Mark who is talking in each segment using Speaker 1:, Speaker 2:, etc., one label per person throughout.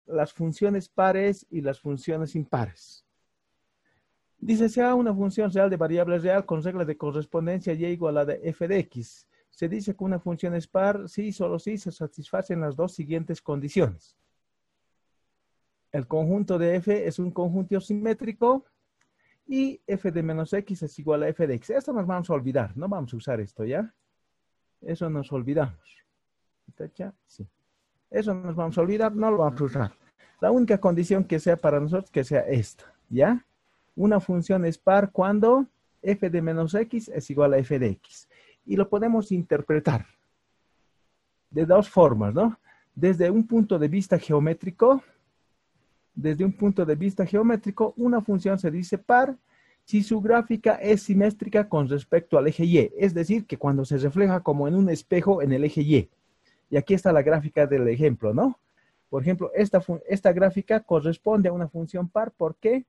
Speaker 1: las funciones pares y las funciones impares. Dice, sea una función real de variable real con regla de correspondencia y igual a la de f de x. Se dice que una función es par si y solo si se satisfacen las dos siguientes condiciones. El conjunto de f es un conjunto simétrico y f de menos x es igual a f de x. Esto nos vamos a olvidar, no vamos a usar esto, ¿ya? Eso nos olvidamos. ¿Está? Sí. Eso nos vamos a olvidar, no lo vamos a usar. La única condición que sea para nosotros que sea esta, ¿ya? Una función es par cuando f de menos x es igual a f de x. Y lo podemos interpretar de dos formas, ¿no? Desde un punto de vista geométrico, una función se dice par si su gráfica es simétrica con respecto al eje Y. Es decir, que cuando se refleja como en un espejo en el eje Y. Y aquí está la gráfica del ejemplo, ¿no? Por ejemplo, esta gráfica corresponde a una función par. ¿Por qué?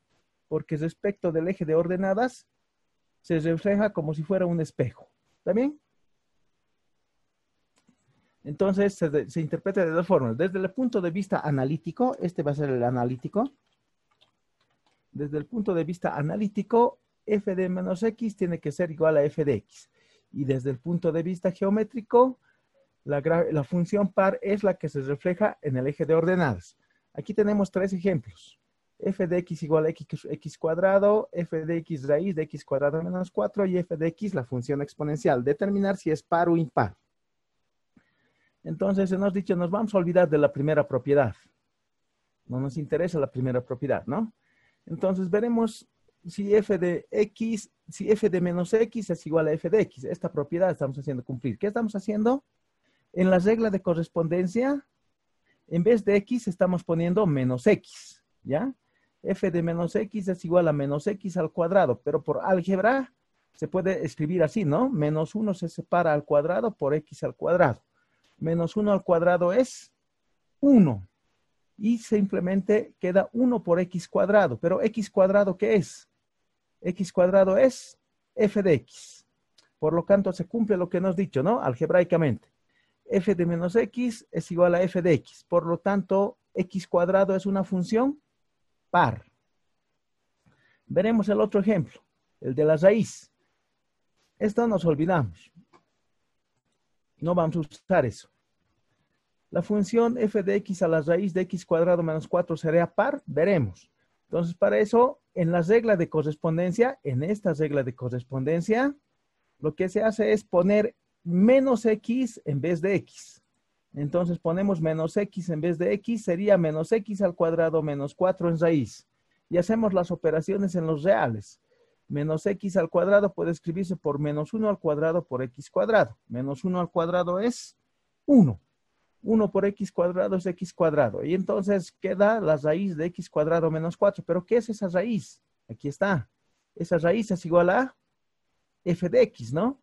Speaker 1: Porque respecto del eje de ordenadas se refleja como si fuera un espejo. ¿Está bien? Entonces se interpreta de dos formas. Desde el punto de vista analítico, este va a ser el analítico. Desde el punto de vista analítico, f de menos x tiene que ser igual a f de x. Y desde el punto de vista geométrico, la función par es la que se refleja en el eje de ordenadas. Aquí tenemos tres ejemplos. F de x igual a x cuadrado, f de x raíz de x cuadrado menos 4 y f de x la función exponencial. Determinar si es par o impar. Entonces, nos dicho, nos vamos a olvidar de la primera propiedad. No nos interesa la primera propiedad, ¿no? Entonces, veremos si f de menos x es igual a f de x. Esta propiedad estamos haciendo cumplir. ¿Qué estamos haciendo? En la regla de correspondencia, en vez de x estamos poniendo menos x, ¿ya? F de menos x es igual a menos x al cuadrado, pero por álgebra se puede escribir así, ¿no? Menos 1 se separa al cuadrado por x al cuadrado. Menos 1 al cuadrado es 1. Y simplemente queda 1 por x cuadrado. Pero x cuadrado, ¿qué es? X cuadrado es f de x. Por lo tanto, se cumple lo que nos dicho, ¿no? Algebraicamente. F de menos x es igual a f de x. Por lo tanto, x cuadrado es una función par. Veremos el otro ejemplo, el de la raíz. Esto nos olvidamos. No vamos a usar eso. La función f de x a la raíz de x cuadrado menos 4 sería par. Veremos. Entonces, para eso, en la regla de correspondencia, en esta regla de correspondencia, lo que se hace es poner menos x en vez de x. Entonces ponemos menos x en vez de x, sería menos x al cuadrado menos 4 en raíz. Y hacemos las operaciones en los reales. Menos x al cuadrado puede escribirse por menos 1 al cuadrado por x cuadrado. Menos 1 al cuadrado es 1. 1 por x cuadrado es x cuadrado. Y entonces queda la raíz de x cuadrado menos 4. ¿Pero qué es esa raíz? Aquí está. Esa raíz es igual a f de x, ¿no?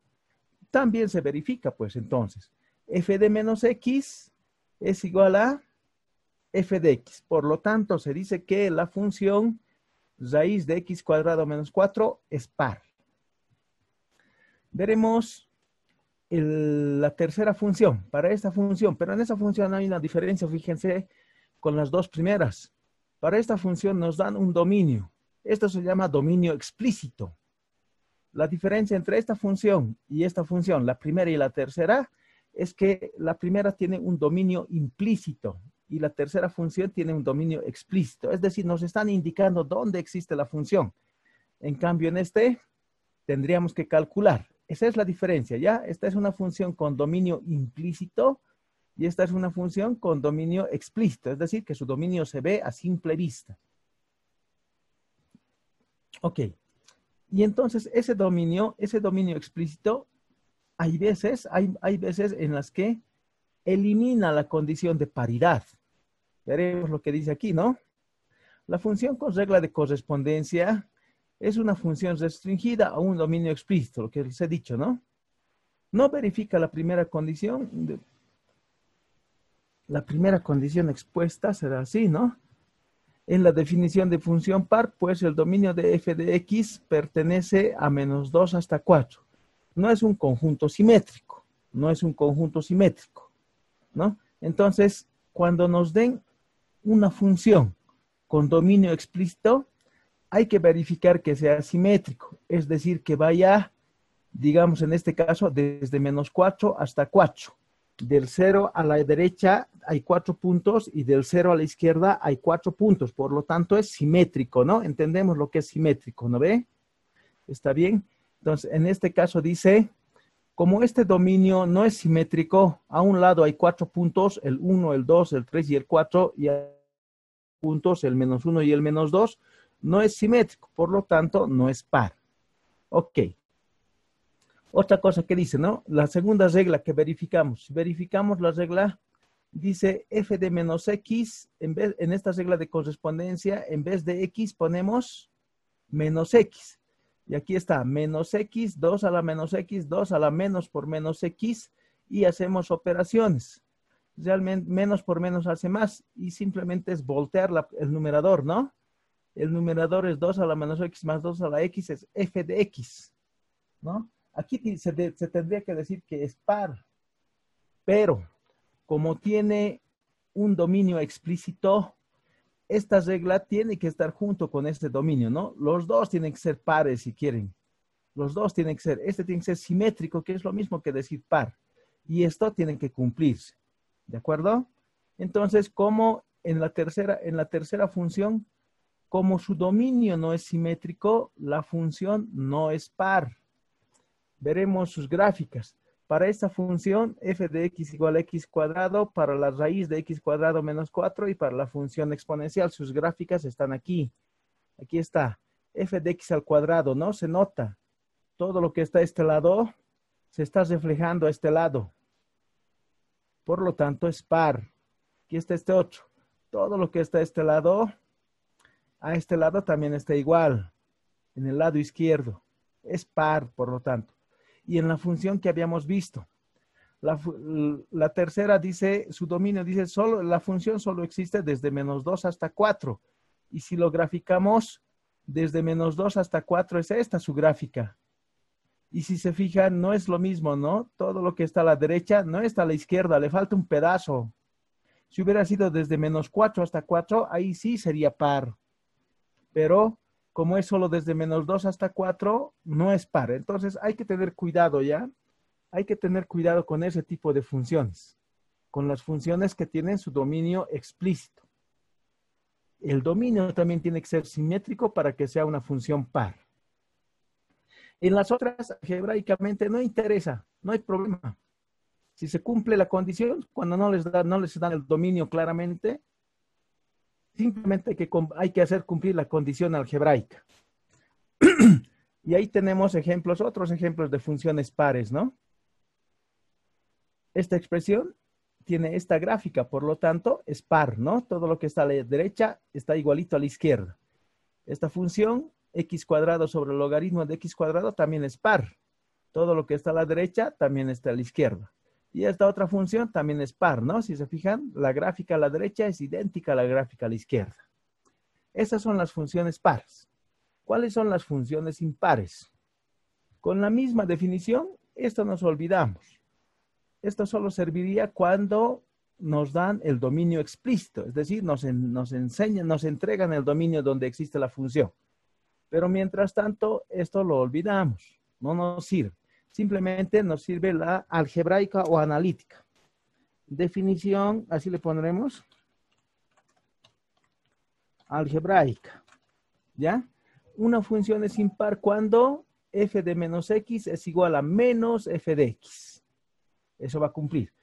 Speaker 1: También se verifica, pues, entonces. F de menos x es igual a f de x. Por lo tanto, se dice que la función raíz de x cuadrado menos 4 es par. Veremos la tercera función. Para esta función, pero en esta función hay una diferencia, fíjense, con las dos primeras. Para esta función nos dan un dominio. Esto se llama dominio explícito. La diferencia entre esta función y esta función, la primera y la tercera, es que la primera tiene un dominio implícito y la tercera función tiene un dominio explícito. Es decir, nos están indicando dónde existe la función. En cambio, en este tendríamos que calcular. Esa es la diferencia, ¿ya? Esta es una función con dominio implícito y esta es una función con dominio explícito. Es decir, que su dominio se ve a simple vista. Ok. Y entonces ese dominio explícito, hay veces en las que elimina la condición de paridad. Veremos lo que dice aquí, ¿no? La función con regla de correspondencia es una función restringida a un dominio explícito, lo que les he dicho, ¿no? No verifica la primera condición. La primera condición expuesta será así, ¿no? En la definición de función par, pues el dominio de f de x pertenece a menos 2 hasta 4. No es un conjunto simétrico. No es un conjunto simétrico, ¿no? Entonces, cuando nos den una función con dominio explícito, hay que verificar que sea simétrico, es decir, que vaya, digamos en este caso, desde menos 4 hasta 4. Del 0 a la derecha hay 4 puntos y del 0 a la izquierda hay 4 puntos. Por lo tanto, es simétrico, ¿no? Entendemos lo que es simétrico, ¿no ve? ¿Está bien? Entonces, en este caso dice, como este dominio no es simétrico, a un lado hay 4 puntos, el 1, el 2, el 3 y el 4, y hay puntos, el menos 1 y el menos 2, no es simétrico, por lo tanto, no es par. Ok. Otra cosa que dice, ¿no? La segunda regla que verificamos. Si verificamos la regla, dice f de menos x, en esta regla de correspondencia, en vez de x ponemos menos x. Y aquí está, menos x, 2 a la menos x, 2 a la menos por menos x, y hacemos operaciones. Realmente, menos por menos hace más, y simplemente es voltear el numerador, ¿no? El numerador es 2 a la menos x más 2 a la x, es f de x, ¿no? Aquí se tendría que decir que es par, pero como tiene un dominio explícito, esta regla tiene que estar junto con este dominio, ¿no? Los dos tienen que ser pares si quieren. Los dos tienen que ser, este tiene que ser simétrico, que es lo mismo que decir par. Y esto tiene que cumplirse, ¿de acuerdo? Entonces, como en la tercera función, como su dominio no es simétrico, la función no es par. Veremos sus gráficas. Para esta función, f de x igual a x cuadrado, para la raíz de x cuadrado menos 4 y para la función exponencial, sus gráficas están aquí. Aquí está, f de x al cuadrado, ¿no? Se nota. Todo lo que está a este lado se está reflejando a este lado. Por lo tanto, es par. Aquí está este otro. Todo lo que está a este lado también está igual. En el lado izquierdo. Es par, por lo tanto. Y en la función que habíamos visto. La tercera dice, su dominio dice, la función solo existe desde menos 2 hasta 4. Y si lo graficamos, desde menos 2 hasta 4 es esta su gráfica. Y si se fijan, no es lo mismo, ¿no? Todo lo que está a la derecha no está a la izquierda, le falta un pedazo. Si hubiera sido desde menos 4 hasta 4, ahí sí sería par. Pero como es solo desde menos 2 hasta 4, no es par. Entonces hay que tener cuidado, ¿ya? Hay que tener cuidado con ese tipo de funciones. Con las funciones que tienen su dominio explícito. El dominio también tiene que ser simétrico para que sea una función par. En las otras, algebraicamente, no interesa, no hay problema. Si se cumple la condición, cuando no les dan el dominio claramente, simplemente hay que hacer cumplir la condición algebraica. Y ahí tenemos otros ejemplos de funciones pares, ¿no? Esta expresión tiene esta gráfica, por lo tanto, es par, ¿no? Todo lo que está a la derecha está igualito a la izquierda. Esta función, x cuadrado sobre el logaritmo de x cuadrado, también es par. Todo lo que está a la derecha también está a la izquierda. Y esta otra función también es par, ¿no? Si se fijan, la gráfica a la derecha es idéntica a la gráfica a la izquierda. Esas son las funciones pares. ¿Cuáles son las funciones impares? Con la misma definición, esto nos olvidamos. Esto solo serviría cuando nos dan el dominio explícito, es decir, nos entregan el dominio donde existe la función. Pero mientras tanto, esto lo olvidamos, no nos sirve. Simplemente nos sirve la algebraica o analítica. Definición, así le pondremos. Algebraica, ¿ya? Una función es impar cuando f de menos x es igual a menos f de x. Eso va a cumplir.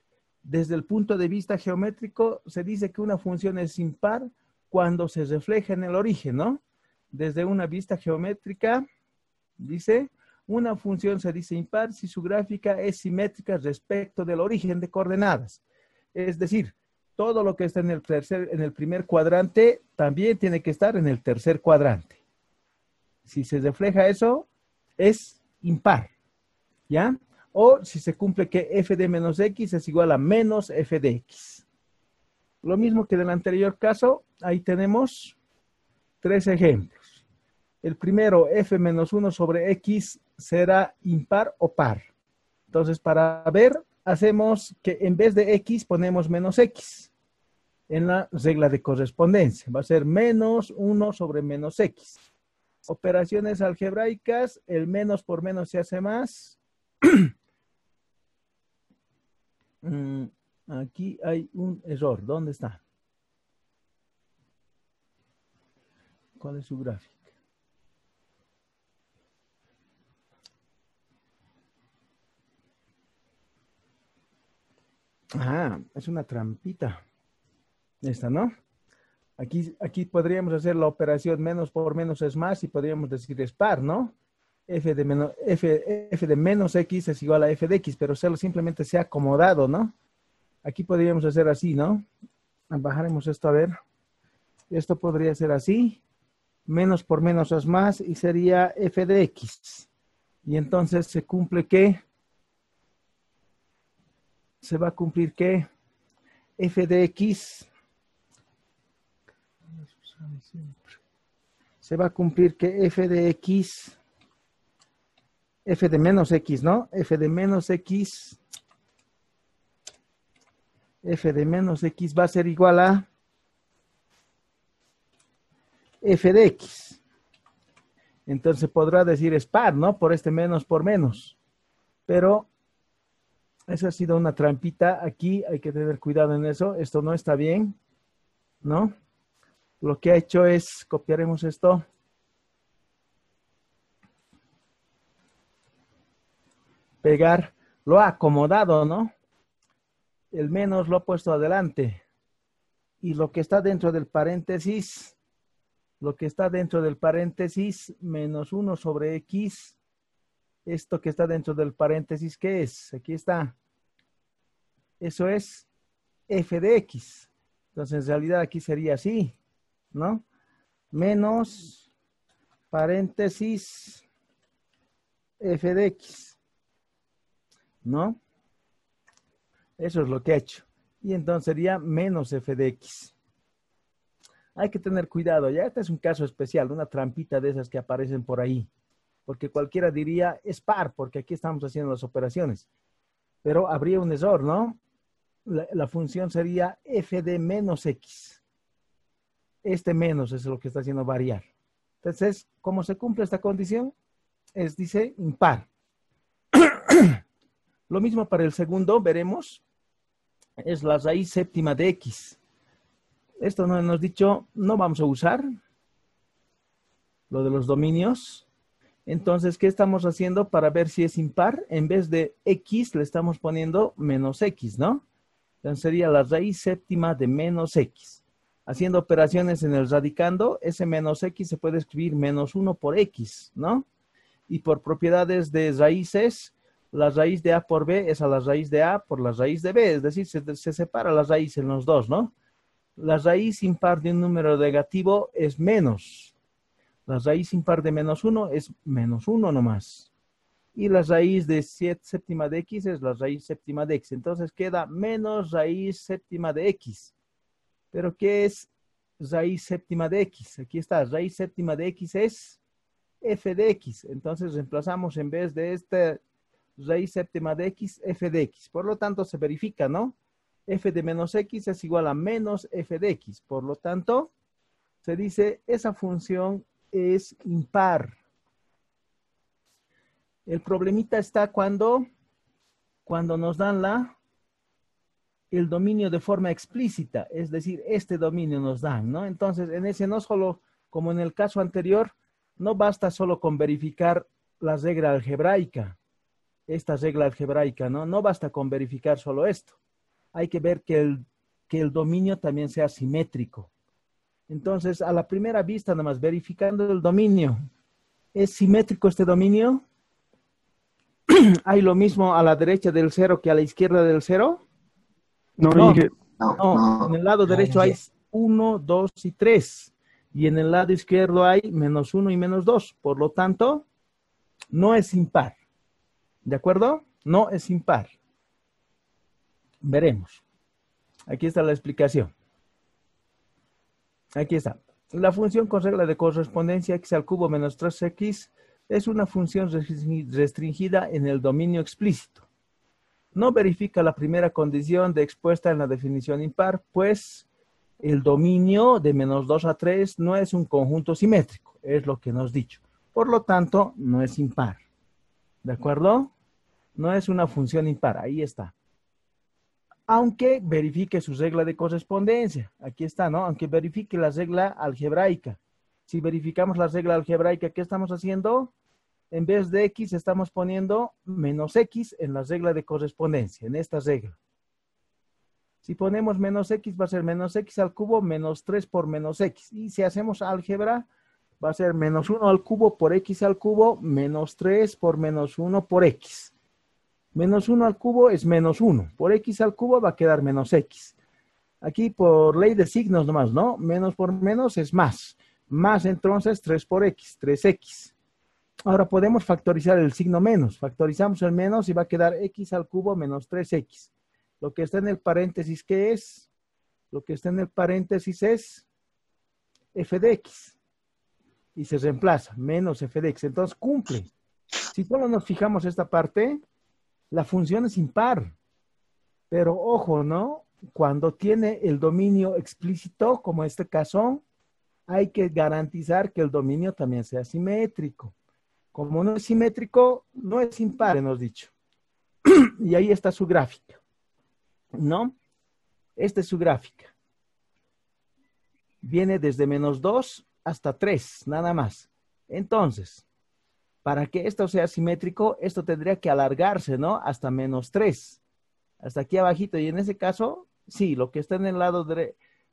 Speaker 1: Desde el punto de vista geométrico, se dice que una función es impar cuando se refleja en el origen, ¿no? Desde una vista geométrica, dice, una función se dice impar si su gráfica es simétrica respecto del origen de coordenadas. Es decir, todo lo que está en el primer cuadrante también tiene que estar en el tercer cuadrante. Si se refleja eso, es impar, ¿ya? O si se cumple que f de menos x es igual a menos f de x. Lo mismo que en el anterior caso, ahí tenemos 3 ejemplos. El primero, f menos 1 sobre x será impar o par. Entonces, para ver, hacemos que en vez de x ponemos menos x. en la regla de correspondencia. Va a ser menos 1 sobre menos x. Operaciones algebraicas, el menos por menos se hace más. Aquí hay un error. ¿Dónde está? ¿Cuál es su gráfica? Ah, es una trampita. Esta, ¿no? Aquí podríamos hacer la operación menos por menos es más y podríamos decir es par, ¿no? F de menos x es igual a f de x, pero simplemente se ha acomodado, ¿no? Aquí podríamos hacer así, ¿no? Bajaremos esto a ver. Esto podría ser así. Menos por menos es más y sería f de x. Y entonces se cumple que, se va a cumplir que f de x, se va a cumplir que f de x, f de menos x, ¿no? F de menos x, f de menos x va a ser igual a f de x. Entonces podrá decir es par, ¿no? Por este menos por menos. Pero esa ha sido una trampita. Aquí hay que tener cuidado en eso. Esto no está bien, ¿no? Lo que ha hecho es, copiaremos esto. Pegar, lo ha acomodado, ¿no? El menos lo ha puesto adelante. Y lo que está dentro del paréntesis, menos 1 sobre x, esto que está dentro del paréntesis, ¿qué es? Aquí está. Eso es f de x. Entonces, en realidad aquí sería así, ¿no? Menos paréntesis f de x, ¿no? Eso es lo que ha hecho. Y entonces sería menos f de x. Hay que tener cuidado, ya este es un caso especial, una trampita de esas que aparecen por ahí. Porque cualquiera diría es par, porque aquí estamos haciendo las operaciones. Pero habría un error, ¿no? La función sería f de menos x. Este menos es lo que está haciendo variar. Entonces, ¿cómo se cumple esta condición? Dice impar. Lo mismo para el segundo, veremos. Es la raíz séptima de x. Esto no hemos dicho, no vamos a usar lo de los dominios. Entonces, ¿qué estamos haciendo para ver si es impar? En vez de x, le estamos poniendo menos x, ¿no? Entonces sería la raíz séptima de menos x. Haciendo operaciones en el radicando, ese menos x se puede escribir menos 1 por x, ¿no? Y por propiedades de raíces, la raíz de a por b es a la raíz de a por la raíz de b. Es decir, se separa la raíz en los dos, ¿no? La raíz impar de un número negativo es menos. La raíz impar de menos 1 es menos 1 nomás. Y la raíz de séptima de x es la raíz séptima de x. Entonces queda menos raíz séptima de x. ¿Pero qué es raíz séptima de x? Aquí está, raíz séptima de x es f de x. Entonces reemplazamos en vez de esta raíz séptima de x, f de x. Por lo tanto se verifica, ¿no? F de menos x es igual a menos f de x. Por lo tanto, se dice esa función es impar. El problemita está cuando nos dan el dominio de forma explícita, es decir, este dominio nos dan, ¿no? Entonces, en ese no solo, como en el caso anterior, no basta solo con verificar la regla algebraica, esta regla algebraica, ¿no? No basta con verificar solo esto. Hay que ver que el dominio también sea simétrico. Entonces, a la primera vista, nada más verificando el dominio, ¿es simétrico este dominio? ¿Hay lo mismo a la derecha del 0 que a la izquierda del 0? No, en el lado derecho hay 1, 2 y 3. Y en el lado izquierdo hay menos 1 y menos 2. Por lo tanto, no es impar. ¿De acuerdo? No es impar. Veremos. Aquí está la explicación. Aquí está. La función con regla de correspondencia x al cubo menos 3x es una función restringida en el dominio explícito. No verifica la primera condición de expuesta en la definición impar, pues el dominio de menos 2 a 3 no es un conjunto simétrico, es lo que nos he dicho. Por lo tanto, no es impar. ¿De acuerdo? No es una función impar, ahí está. Aunque verifique su regla de correspondencia. Aquí está, ¿no? Aunque verifique la regla algebraica. Si verificamos la regla algebraica, ¿qué estamos haciendo? En vez de x, estamos poniendo menos x en la regla de correspondencia, en esta regla. Si ponemos menos x, va a ser menos x al cubo menos 3 por menos x. Y si hacemos álgebra, va a ser menos 1 al cubo por x al cubo menos 3 por menos 1 por x. Menos 1 al cubo es menos 1. Por x al cubo va a quedar menos x. Aquí por ley de signos nomás, ¿no? Menos por menos es más. Más entonces 3 por x, 3x. Ahora podemos factorizar el signo menos. Factorizamos el menos y va a quedar x al cubo menos 3x. Lo que está en el paréntesis, ¿qué es? Lo que está en el paréntesis es f de x. Y se reemplaza, menos f de x. Entonces cumple. Si solo nos fijamos esta parte, la función es impar. Pero ojo, ¿no? Cuando tiene el dominio explícito, como en este caso, hay que garantizar que el dominio también sea simétrico. Como no es simétrico, no es impar, hemos dicho. Y ahí está su gráfica. ¿No? Esta es su gráfica. Viene desde menos 2 hasta 3, nada más. Entonces, para que esto sea simétrico, esto tendría que alargarse, ¿no? Hasta menos 3. Hasta aquí abajito. Y en ese caso, sí, lo que está en el lado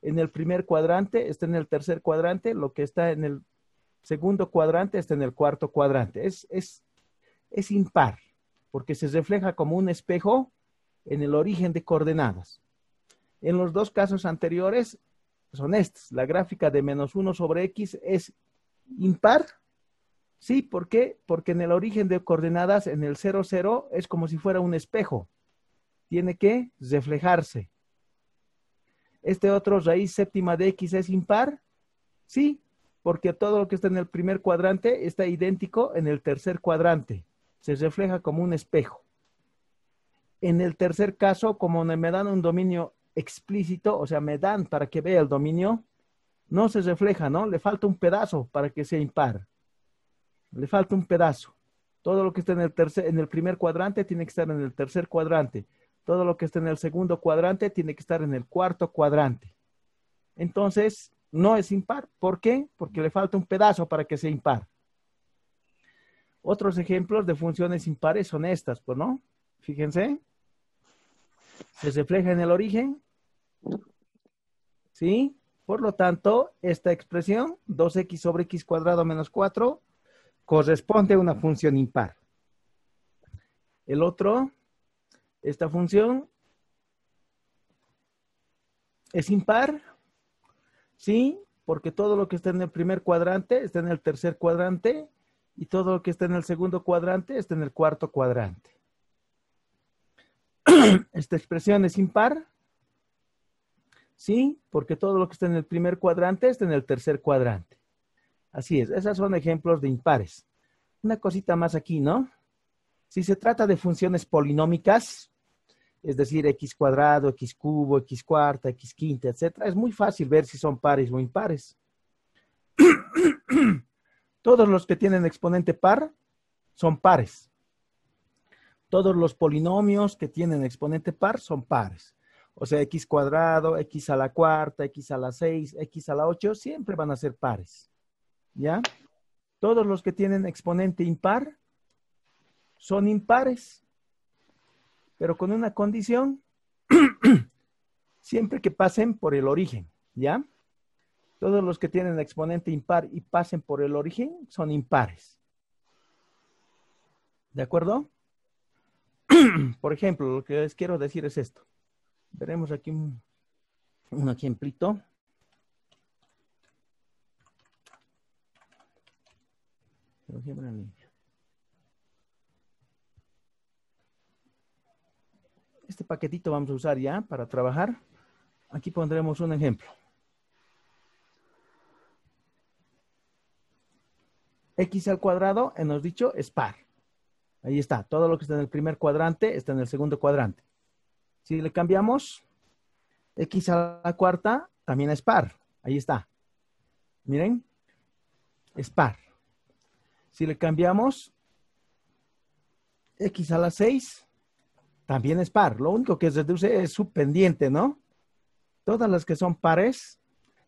Speaker 1: en el primer cuadrante está en el tercer cuadrante. Lo que está en el segundo cuadrante está en el cuarto cuadrante. Es impar, porque se refleja como un espejo en el origen de coordenadas. En los dos casos anteriores son estos. La gráfica de menos 1 sobre x es impar. Sí, ¿por qué? Porque en el origen de coordenadas, en el 0, 0, es como si fuera un espejo. Tiene que reflejarse. Este otro raíz séptima de x es impar. Sí, porque todo lo que está en el primer cuadrante está idéntico en el tercer cuadrante. Se refleja como un espejo. En el tercer caso, como me dan un dominio explícito, o sea, me dan para que vea el dominio, no se refleja, ¿no? Le falta un pedazo para que sea impar. Le falta un pedazo. Todo lo que está en el primer cuadrante tiene que estar en el tercer cuadrante. Todo lo que está en el segundo cuadrante tiene que estar en el cuarto cuadrante. Entonces, no es impar. ¿Por qué? Porque le falta un pedazo para que sea impar. Otros ejemplos de funciones impares son estas, pues, ¿no? Fíjense. Se refleja en el origen. ¿Sí? Por lo tanto, esta expresión, 2x sobre x cuadrado menos 4, corresponde a una función impar. El otro, esta función es impar. Sí, porque todo lo que está en el primer cuadrante está en el tercer cuadrante y todo lo que está en el segundo cuadrante está en el cuarto cuadrante. Esta expresión es impar. Sí, porque todo lo que está en el primer cuadrante está en el tercer cuadrante. Así es, esos son ejemplos de impares. Una cosita más aquí, ¿no? Si se trata de funciones polinómicas, es decir, x cuadrado, x cubo, x cuarta, x quinta, etcétera, es muy fácil ver si son pares o impares. Todos los que tienen exponente par son pares. Todos los polinomios que tienen exponente par son pares. O sea, x cuadrado, x a la cuarta, x a la 6, x a la 8, siempre van a ser pares. ¿Ya? Todos los que tienen exponente impar son impares, pero con una condición, siempre que pasen por el origen. ¿Ya? Todos los que tienen exponente impar y pasen por el origen son impares. ¿De acuerdo? Por ejemplo, lo que les quiero decir es esto. Veremos aquí un ejemplito. Este paquetito vamos a usar ya para trabajar. Aquí pondremos un ejemplo. X al cuadrado, hemos dicho, es par. Ahí está. Todo lo que está en el primer cuadrante está en el segundo cuadrante. Si le cambiamos, x a la cuarta también es par. Ahí está. Miren, es par. Si le cambiamos x a la 6, también es par. Lo único que se reduce es su pendiente, ¿no? Todas las que son pares,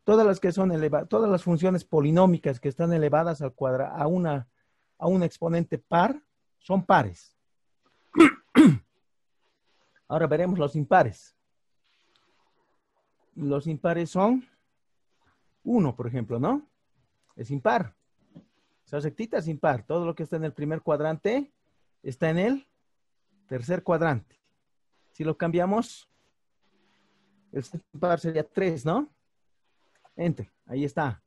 Speaker 1: todas las que son elevadas, todas las funciones polinómicas que están elevadas al cuadrado a un exponente par, son pares. Ahora veremos los impares. Los impares son 1, por ejemplo, ¿no? Es impar. Esa rectita es impar. Todo lo que está en el primer cuadrante está en el tercer cuadrante. Si lo cambiamos, el impar sería 3, ¿no? Enter. Ahí está.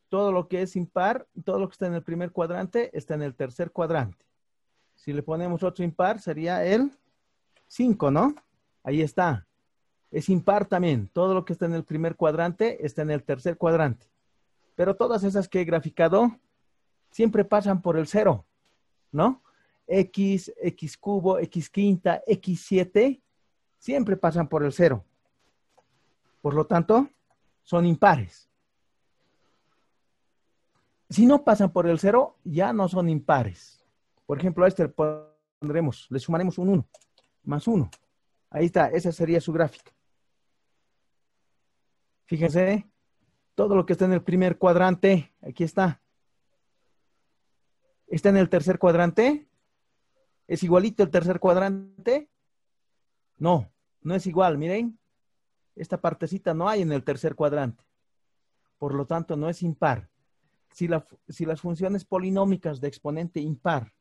Speaker 1: Todo lo que es impar, todo lo que está en el primer cuadrante está en el tercer cuadrante. Si le ponemos otro impar, sería el 5, ¿no? Ahí está. Es impar también. Todo lo que está en el primer cuadrante está en el tercer cuadrante. Pero todas esas que he graficado siempre pasan por el 0, ¿no? X, X cubo, X quinta, X7, siempre pasan por el 0. Por lo tanto, son impares. Si no pasan por el 0, ya no son impares. Por ejemplo, a este le sumaremos un 1, más 1. Ahí está, esa sería su gráfica. Fíjense, todo lo que está en el primer cuadrante, aquí está. ¿Está en el tercer cuadrante? ¿Es igualito el tercer cuadrante? No, no es igual, miren. Esta partecita no hay en el tercer cuadrante. Por lo tanto, no es impar. Si las funciones polinómicas de exponente impar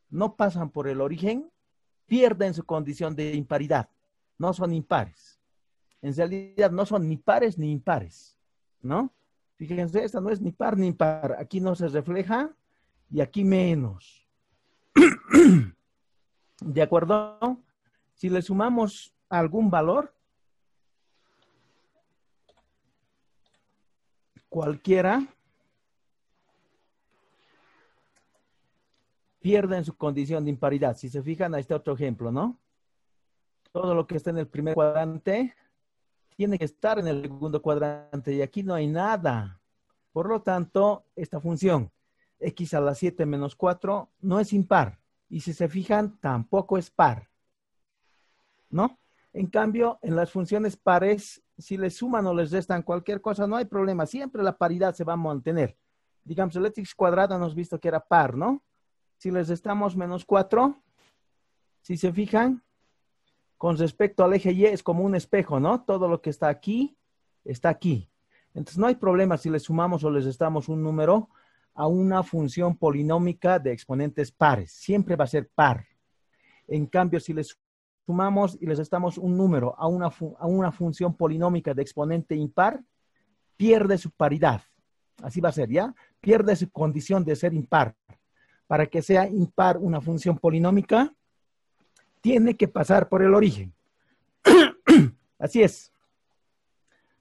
Speaker 1: no pasan por el origen, pierden su condición de imparidad. No son impares. En realidad no son ni pares ni impares, ¿no? Fíjense, esta no es ni par ni impar. Aquí no se refleja y aquí menos. ¿De acuerdo? Si le sumamos algún valor, cualquiera, pierden su condición de imparidad. Si se fijan, ahí está otro ejemplo, ¿no? Todo lo que está en el primer cuadrante tiene que estar en el segundo cuadrante y aquí no hay nada. Por lo tanto, esta función x a la 7 menos 4 no es impar. Y si se fijan, tampoco es par, ¿no? En cambio, en las funciones pares, si les suman o les restan cualquier cosa, no hay problema. Siempre la paridad se va a mantener. Digamos, el x cuadrado hemos visto que era par, ¿no? Si les restamos menos 4, si se fijan, con respecto al eje Y es como un espejo, ¿no? Todo lo que está aquí, está aquí. Entonces no hay problema si le sumamos o les restamos un número a una función polinómica de exponentes pares. Siempre va a ser par. En cambio, si les sumamos y les restamos un número a una función polinómica de exponente impar, pierde su paridad. Así va a ser, ¿ya? Pierde su condición de ser impar. Para que sea impar una función polinómica, tiene que pasar por el origen. Así es.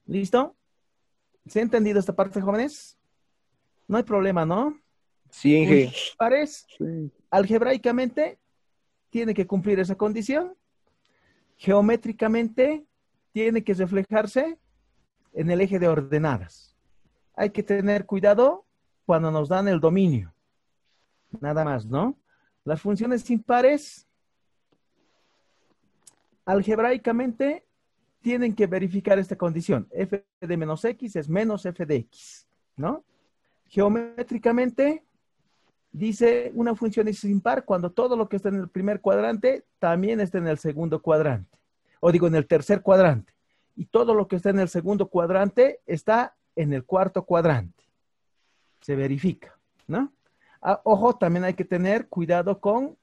Speaker 1: ¿Listo? ¿Se ha entendido esta parte, jóvenes? No hay problema, ¿no?
Speaker 2: Sí, Inge.
Speaker 1: Pares, algebraicamente, tiene que cumplir esa condición. Geométricamente, tiene que reflejarse en el eje de ordenadas. Hay que tener cuidado cuando nos dan el dominio. Nada más, ¿no? Las funciones impares, algebraicamente, tienen que verificar esta condición. F de menos X es menos F de X, ¿no? Geométricamente, dice una función es impar cuando todo lo que está en el primer cuadrante también está en el segundo cuadrante. O digo, en el tercer cuadrante. Y todo lo que está en el segundo cuadrante está en el cuarto cuadrante. Se verifica, ¿no? Ojo, también hay que tener cuidado con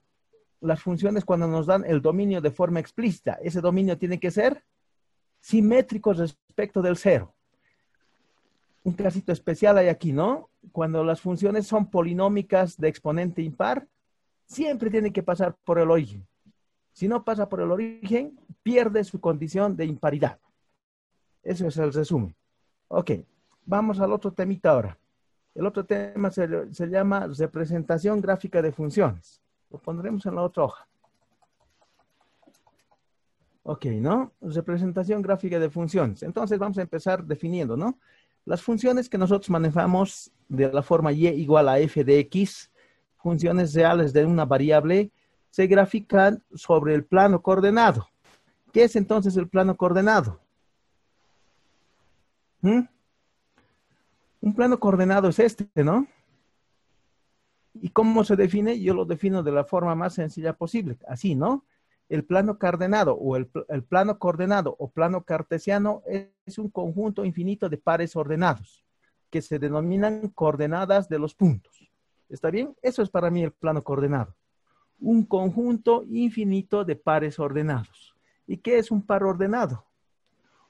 Speaker 1: las funciones cuando nos dan el dominio de forma explícita. Ese dominio tiene que ser simétrico respecto del 0. Un casito especial hay aquí, ¿no? Cuando las funciones son polinómicas de exponente impar, siempre tiene que pasar por el origen. Si no pasa por el origen, pierde su condición de imparidad. Eso es el resumen. Ok, vamos al otro temita ahora. El otro tema se llama representación gráfica de funciones. Lo pondremos en la otra hoja. Ok, ¿no? Representación gráfica de funciones. Entonces vamos a empezar definiendo, ¿no? Las funciones que nosotros manejamos de la forma y igual a f de x, funciones reales de una variable, se grafican sobre el plano coordenado. ¿Qué es entonces el plano coordenado? ¿Mm? Un plano coordenado es este, ¿no? ¿Y cómo se define? Yo lo defino de la forma más sencilla posible, así, ¿no? El plano coordenado o el plano coordenado o plano cartesiano es un conjunto infinito de pares ordenados que se denominan coordenadas de los puntos. ¿Está bien? Eso es para mí el plano coordenado. Un conjunto infinito de pares ordenados. ¿Y qué es un par ordenado?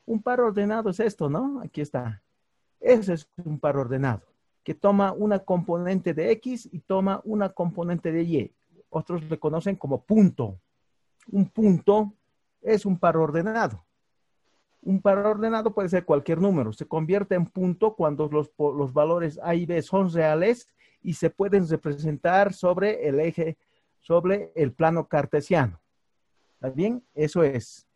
Speaker 1: Un par ordenado es esto, ¿no? Aquí está. Ese es un par ordenado, que toma una componente de X y toma una componente de Y. Otros le conocen como punto. Un punto es un par ordenado. Un par ordenado puede ser cualquier número. Se convierte en punto cuando los valores A y B son reales y se pueden representar sobre el eje, sobre el plano cartesiano. ¿Está bien? Eso es.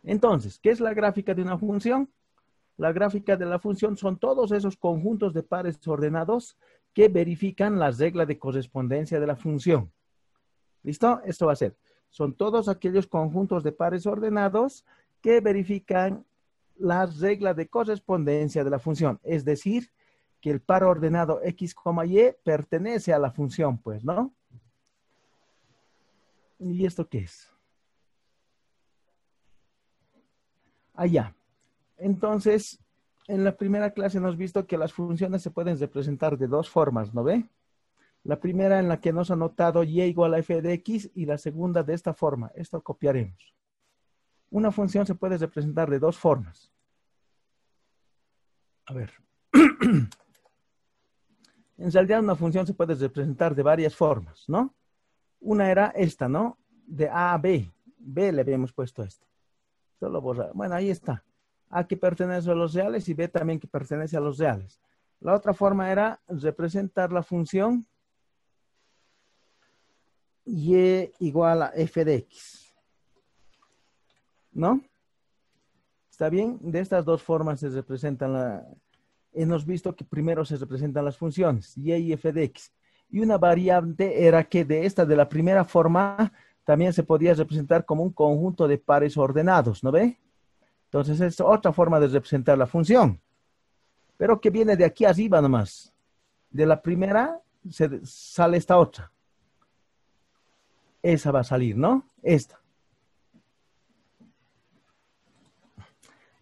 Speaker 1: Entonces, ¿qué es la gráfica de una función? La gráfica de la función son todos esos conjuntos de pares ordenados que verifican las reglas de correspondencia de la función. ¿Listo? Esto va a ser. Son todos aquellos conjuntos de pares ordenados que verifican las reglas de correspondencia de la función. Es decir, que el par ordenado x, y pertenece a la función, pues, ¿no? ¿Y esto qué es? Allá. Entonces, en la primera clase hemos visto que las funciones se pueden representar de dos formas, ¿no ve? La primera en la que nos ha notado y igual a f de x y la segunda de esta forma. Esto copiaremos. Una función se puede representar de dos formas. A ver. En realidad una función se puede representar de varias formas, ¿no? Una era esta, ¿no? De A a B. B le habíamos puesto esto. Solo borrar. Bueno, ahí está. A que pertenece a los reales y B también que pertenece a los reales. La otra forma era representar la función y igual a f de x. ¿No? ¿Está bien? De estas dos formas se representan hemos visto que primero se representan las funciones y f de x. Y una variante era que de la primera forma también se podía representar como un conjunto de pares ordenados, ¿no ve? Entonces es otra forma de representar la función. Pero que viene de aquí arriba nomás. De la primera sale esta otra. Esa va a salir, ¿no? Esta.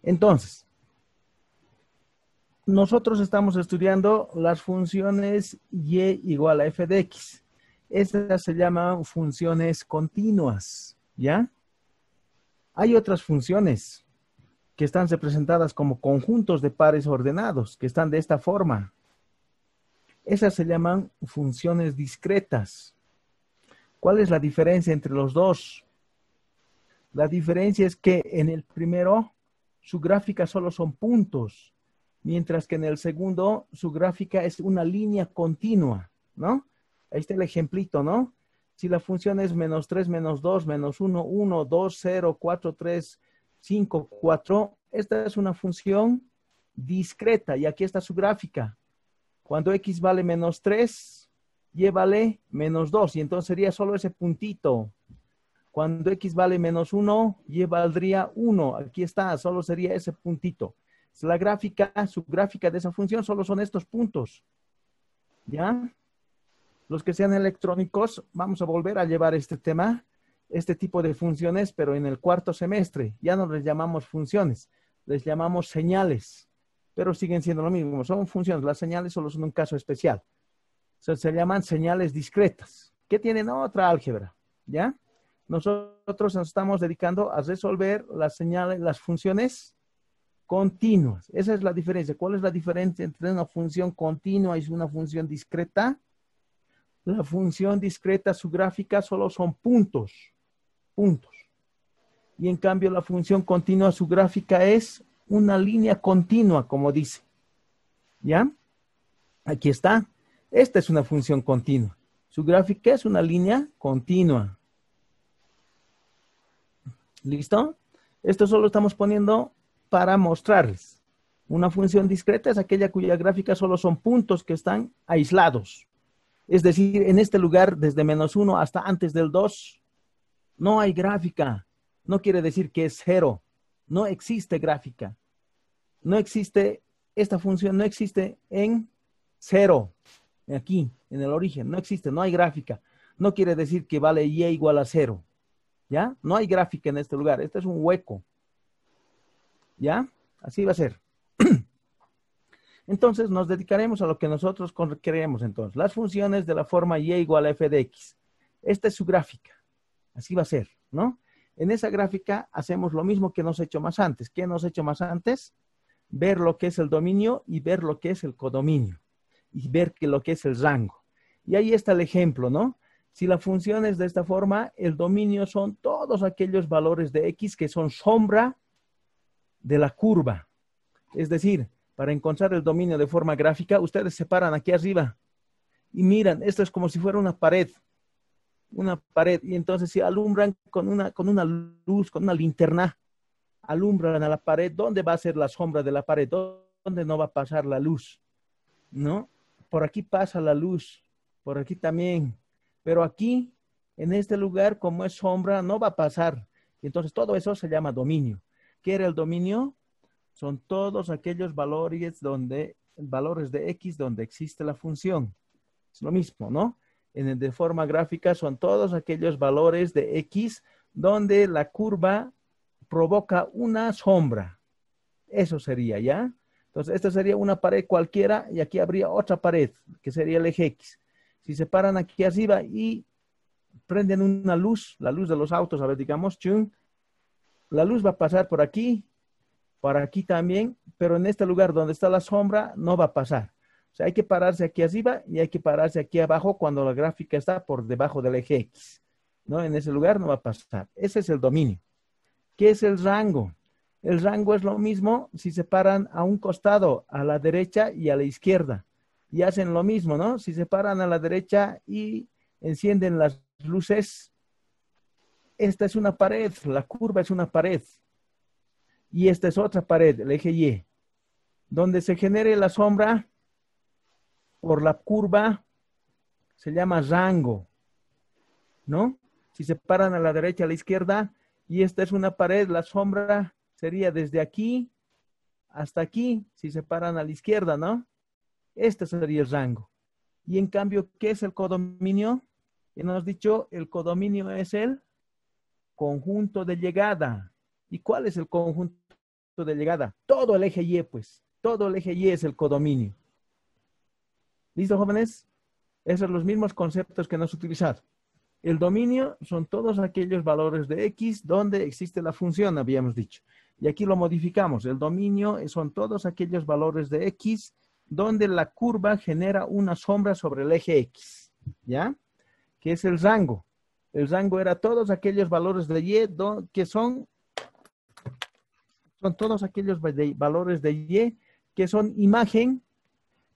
Speaker 1: Entonces, nosotros estamos estudiando las funciones y igual a f de x. Estas se llaman funciones continuas, ¿ya? Hay otras funciones que están representadas como conjuntos de pares ordenados, que están de esta forma. Esas se llaman funciones discretas. ¿Cuál es la diferencia entre los dos? La diferencia es que en el primero su gráfica solo son puntos, mientras que en el segundo su gráfica es una línea continua, ¿no? Ahí está el ejemplito, ¿no? Si la función es menos 3, menos 2, menos 1, 1, 2, 0, 4, 3, 5, 4, esta es una función discreta y aquí está su gráfica. Cuando x vale menos 3, y vale menos 2 y entonces sería solo ese puntito. Cuando x vale menos 1, y valdría 1. Aquí está, solo sería ese puntito. La gráfica, su gráfica de esa función solo son estos puntos. ¿Ya? Los que sean electrónicos, vamos a volver a llevar este tema, este tipo de funciones, pero en el cuarto semestre. Ya no les llamamos funciones, les llamamos señales, pero siguen siendo lo mismo. Son funciones, las señales solo son un caso especial. O sea, se llaman señales discretas, que tienen otra álgebra, ¿ya? Nosotros nos estamos dedicando a resolver las señales, las funciones continuas. Esa es la diferencia. ¿Cuál es la diferencia entre una función continua y una función discreta? La función discreta, su gráfica solo son puntos, puntos. Y en cambio la función continua, su gráfica es una línea continua, como dice. ¿Ya? Aquí está. Esta es una función continua. Su gráfica es una línea continua. ¿Listo? Esto solo estamos poniendo para mostrarles. Una función discreta es aquella cuya gráfica solo son puntos que están aislados. Es decir, en este lugar, desde -1 hasta antes del 2, no hay gráfica. No quiere decir que es 0. No existe gráfica. No existe, esta función no existe en 0. Aquí, en el origen, no existe, no hay gráfica. No quiere decir que vale y igual a 0. ¿Ya? No hay gráfica en este lugar. Este es un hueco. ¿Ya? Así va a ser. Entonces, nos dedicaremos a lo que nosotros creemos entonces. Las funciones de la forma y igual a f de x. Esta es su gráfica. Así va a ser, ¿no? En esa gráfica hacemos lo mismo que hemos hecho más antes. ¿Qué hemos hecho más antes? Ver lo que es el dominio y ver lo que es el codominio. Y ver lo que es el rango. Y ahí está el ejemplo, ¿no? Si la función es de esta forma, el dominio son todos aquellos valores de x que son sombra de la curva. Es decir, para encontrar el dominio de forma gráfica, ustedes se paran aquí arriba y miran, esto es como si fuera una pared. Una pared. Y entonces si alumbran con una luz, con una linterna, alumbran a la pared, ¿dónde va a ser la sombra de la pared? ¿Dónde no va a pasar la luz? ¿No? Por aquí pasa la luz, por aquí también. Pero aquí, en este lugar, como es sombra, no va a pasar. Entonces todo eso se llama dominio. ¿Qué era el dominio? Son todos aquellos valores de x donde existe la función. Es lo mismo, ¿no? De forma gráfica son todos aquellos valores de x donde la curva provoca una sombra. Eso sería, ¿ya? Entonces, esta sería una pared cualquiera y aquí habría otra pared, que sería el eje x. Si se paran aquí arriba y prenden una luz, la luz de los autos, a ver, digamos, chun, la luz va a pasar por aquí también, pero en este lugar donde está la sombra no va a pasar. O sea, hay que pararse aquí arriba y hay que pararse aquí abajo cuando la gráfica está por debajo del eje X. ¿No? En ese lugar no va a pasar. Ese es el dominio. ¿Qué es el rango? El rango es lo mismo si se paran a un costado, a la derecha y a la izquierda. Y hacen lo mismo, ¿no? Si se paran a la derecha y encienden las luces, esta es una pared, la curva es una pared. Y esta es otra pared, el eje Y. Donde se genere la sombra por la curva se llama rango, ¿no? Si se paran a la derecha, a la izquierda, y esta es una pared, la sombra sería desde aquí hasta aquí, si se paran a la izquierda, ¿no? Este sería el rango. Y en cambio, ¿qué es el codominio? Ya nos hemos dicho, el codominio es el conjunto de llegada. ¿Y cuál es el conjunto de llegada? Todo el eje Y, pues. Todo el eje Y es el codominio. ¿Listo, jóvenes? Esos son los mismos conceptos que hemos utilizado. El dominio son todos aquellos valores de X donde existe la función, habíamos dicho. Y aquí lo modificamos. El dominio son todos aquellos valores de X donde la curva genera una sombra sobre el eje X. ¿Ya? ¿Qué es el rango? El rango era todos aquellos valores de Y que son todos aquellos valores de Y que son imagen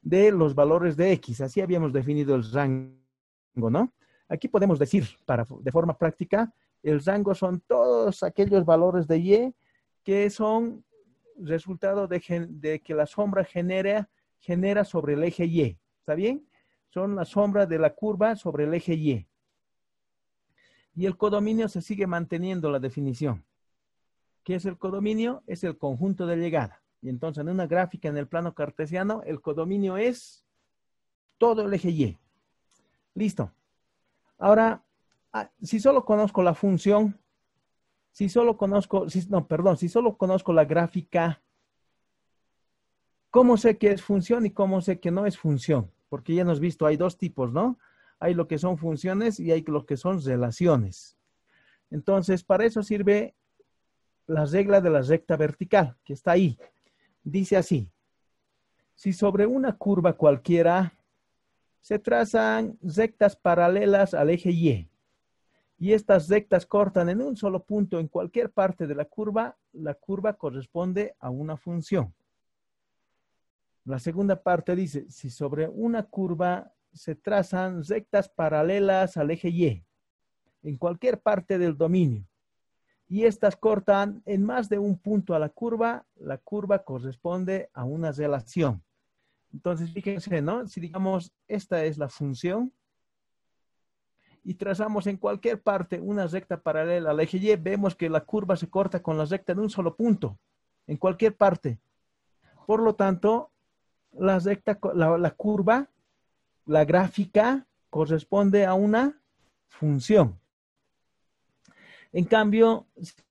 Speaker 1: de los valores de X. Así habíamos definido el rango, ¿no? Aquí podemos decir, de forma práctica, el rango son todos aquellos valores de Y que son resultado de que la sombra genera sobre el eje Y. ¿Está bien? Son la sombra de la curva sobre el eje Y. Y el codominio se sigue manteniendo la definición. ¿Qué es el codominio? Es el conjunto de llegada. Y entonces en una gráfica en el plano cartesiano, el codominio es todo el eje Y. Listo. Ahora, si solo conozco la función, si solo conozco la gráfica, ¿cómo sé que es función y cómo sé que no es función? Porque ya hemos visto, hay dos tipos, ¿no? Hay lo que son funciones y hay lo que son relaciones. Entonces, para eso sirve la regla de la recta vertical, que está ahí. Dice así: si sobre una curva cualquiera se trazan rectas paralelas al eje y estas rectas cortan en un solo punto en cualquier parte de la curva corresponde a una función. La segunda parte dice, si sobre una curva se trazan rectas paralelas al eje Y en cualquier parte del dominio y estas cortan en más de un punto a la curva corresponde a una relación. Entonces, fíjense, ¿no? Si digamos, esta es la función y trazamos en cualquier parte una recta paralela al eje Y, vemos que la curva se corta con la recta en un solo punto, en cualquier parte. Por lo tanto, la curva, la gráfica, corresponde a una función. En cambio,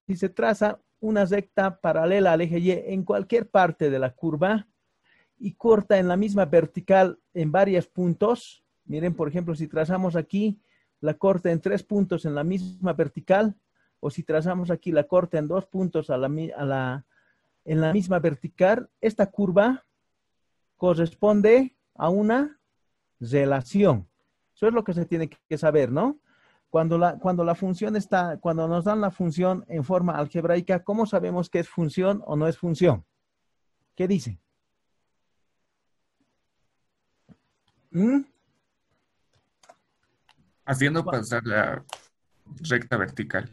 Speaker 1: si se traza una recta paralela al eje Y en cualquier parte de la curva y corta en la misma vertical en varios puntos, miren, por ejemplo, si trazamos aquí, la corta en 3 puntos en la misma vertical, o si trazamos aquí, la corta en 2 puntos en la misma vertical, esta curva corresponde a una relación. Eso es lo que se tiene que saber, ¿no? Cuando la función cuando nos dan la función en forma algebraica, ¿cómo sabemos que es función o no es función? ¿Qué dicen?
Speaker 2: Haciendo pasar la recta vertical.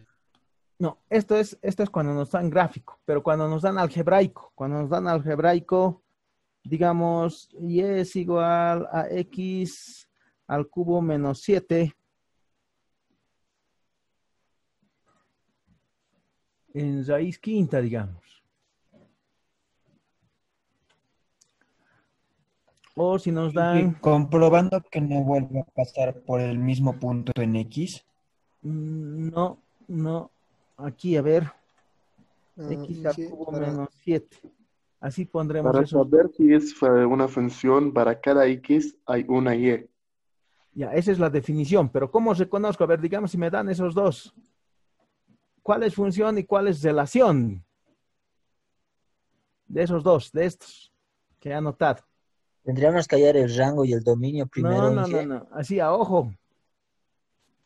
Speaker 1: No, esto es cuando nos dan gráfico, pero cuando nos dan algebraico, digamos, y es igual a x al cubo menos 7 en raíz quinta, digamos. O si nos dan...
Speaker 3: Comprobando que no vuelva a pasar por el mismo punto en X.
Speaker 1: No, no. Aquí, a ver. X al
Speaker 4: Sí,
Speaker 1: cubo menos 7. Así pondremos
Speaker 4: para
Speaker 1: esos.
Speaker 4: saber si es una función, para cada X hay una Y.
Speaker 1: Ya, esa es la definición. Pero ¿cómo reconozco? A ver, digamos si me dan esos dos. ¿Cuál es función y cuál es relación? De esos dos, de estos que he anotado.
Speaker 5: Tendríamos que hallar el rango y el dominio primero, Inge.
Speaker 1: No. Así a ojo.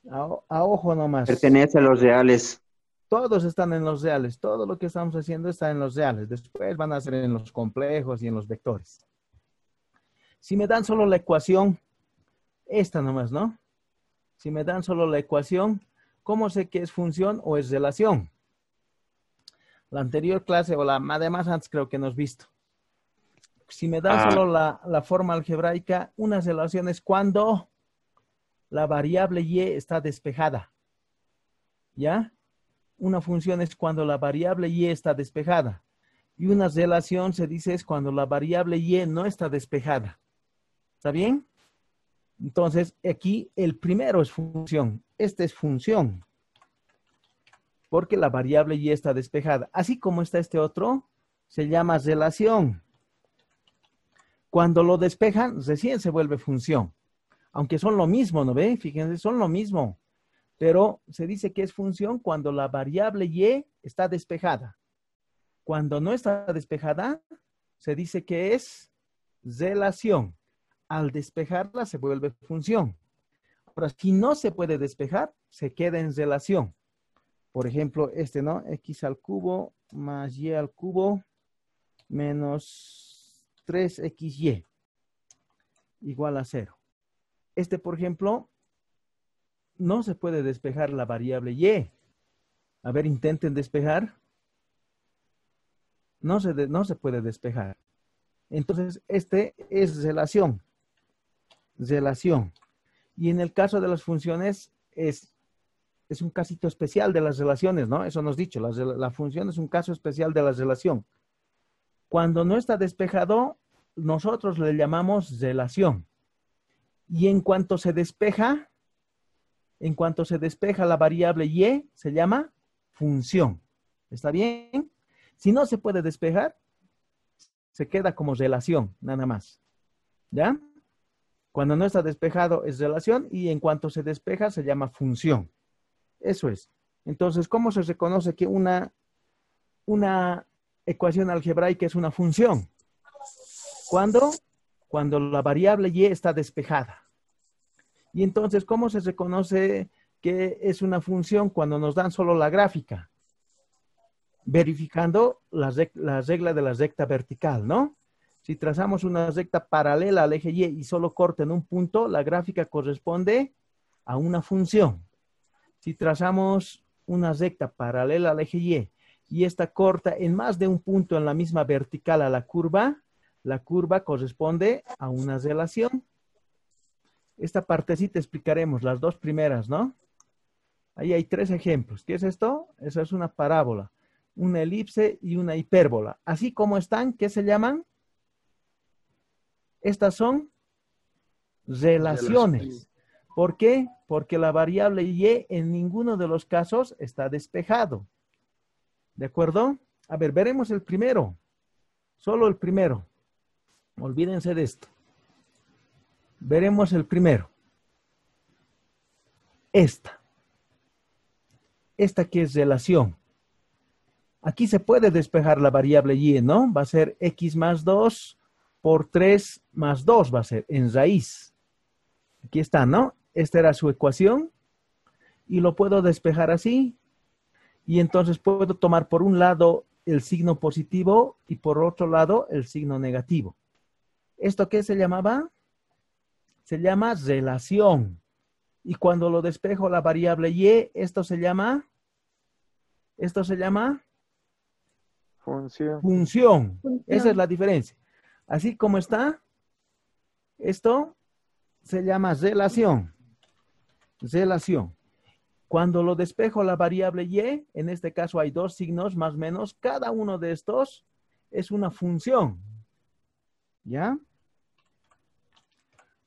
Speaker 1: A ojo nomás.
Speaker 6: Pertenece a los reales.
Speaker 1: Todos están en los reales. Todo lo que estamos haciendo está en los reales. Después van a ser en los complejos y en los vectores. Si me dan solo la ecuación, esta nomás, ¿no? Si me dan solo la ecuación, ¿cómo sé que es función o es relación? La anterior clase o además antes creo que hemos visto. Si me dan solo la forma algebraica, una relación es cuando la variable y está despejada. ¿Ya? Una función es cuando la variable y está despejada. Y una relación se dice es cuando la variable y no está despejada. ¿Está bien? Entonces, aquí el primero es función. Este es función. Porque la variable y está despejada. Así como está este otro, se llama relación. Cuando lo despejan, recién se vuelve función. Aunque son lo mismo, ¿no ven? Fíjense, son lo mismo. Pero se dice que es función cuando la variable y está despejada. Cuando no está despejada, se dice que es relación. Al despejarla se vuelve función. Ahora, si no se puede despejar, se queda en relación. Por ejemplo, este, ¿no? X al cubo más Y al cubo menos 3XY igual a 0. Este, por ejemplo, no se puede despejar la variable Y. A ver, intenten despejar. No se puede despejar. Entonces, este es relación. Relación. Y en el caso de las funciones, es un casito especial de las relaciones, ¿no? Eso nos dicho. La función es un caso especial de la relación. Cuando no está despejado, nosotros le llamamos relación. Y en cuanto se despeja la variable y, se llama función. ¿Está bien? Si no se puede despejar, se queda como relación, nada más. ¿Ya? Cuando no está despejado es relación y en cuanto se despeja se llama función. Eso es. Entonces, ¿cómo se reconoce que una ecuación algebraica es una función? Cuando la variable y está despejada. Y entonces, ¿cómo se reconoce que es una función cuando nos dan solo la gráfica? Verificando la regla de la recta vertical, ¿no? Si trazamos una recta paralela al eje Y solo corta en un punto, la gráfica corresponde a una función. Si trazamos una recta paralela al eje y esta corta en más de un punto en la misma vertical a la curva corresponde a una relación. Esta partecita explicaremos, las dos primeras, ¿no? Ahí hay 3 ejemplos. ¿Qué es esto? Esa es una parábola, una elipse y una hipérbola. Así como están, ¿qué se llaman? Estas son relaciones. ¿Por qué? Porque la variable y en ninguno de los casos está despejado. ¿De acuerdo? A ver, veremos el primero. Solo el primero. Olvídense de esto. Veremos el primero. Esta que es relación. Aquí se puede despejar la variable y, ¿no? Va a ser x más 2 por 3 más 2 va a ser en raíz. Aquí está, ¿no? Esta era su ecuación y lo puedo despejar así y entonces puedo tomar por un lado el signo positivo y por otro lado el signo negativo. ¿Esto qué se llamaba? Se llama relación. Y cuando lo despejo la variable y, esto se llama función. Esa es la diferencia. Así como está, esto se llama relación. Relación. Cuando lo despejo la variable y, en este caso hay 2 signos más o menos, cada uno de estos es una función. ¿Ya?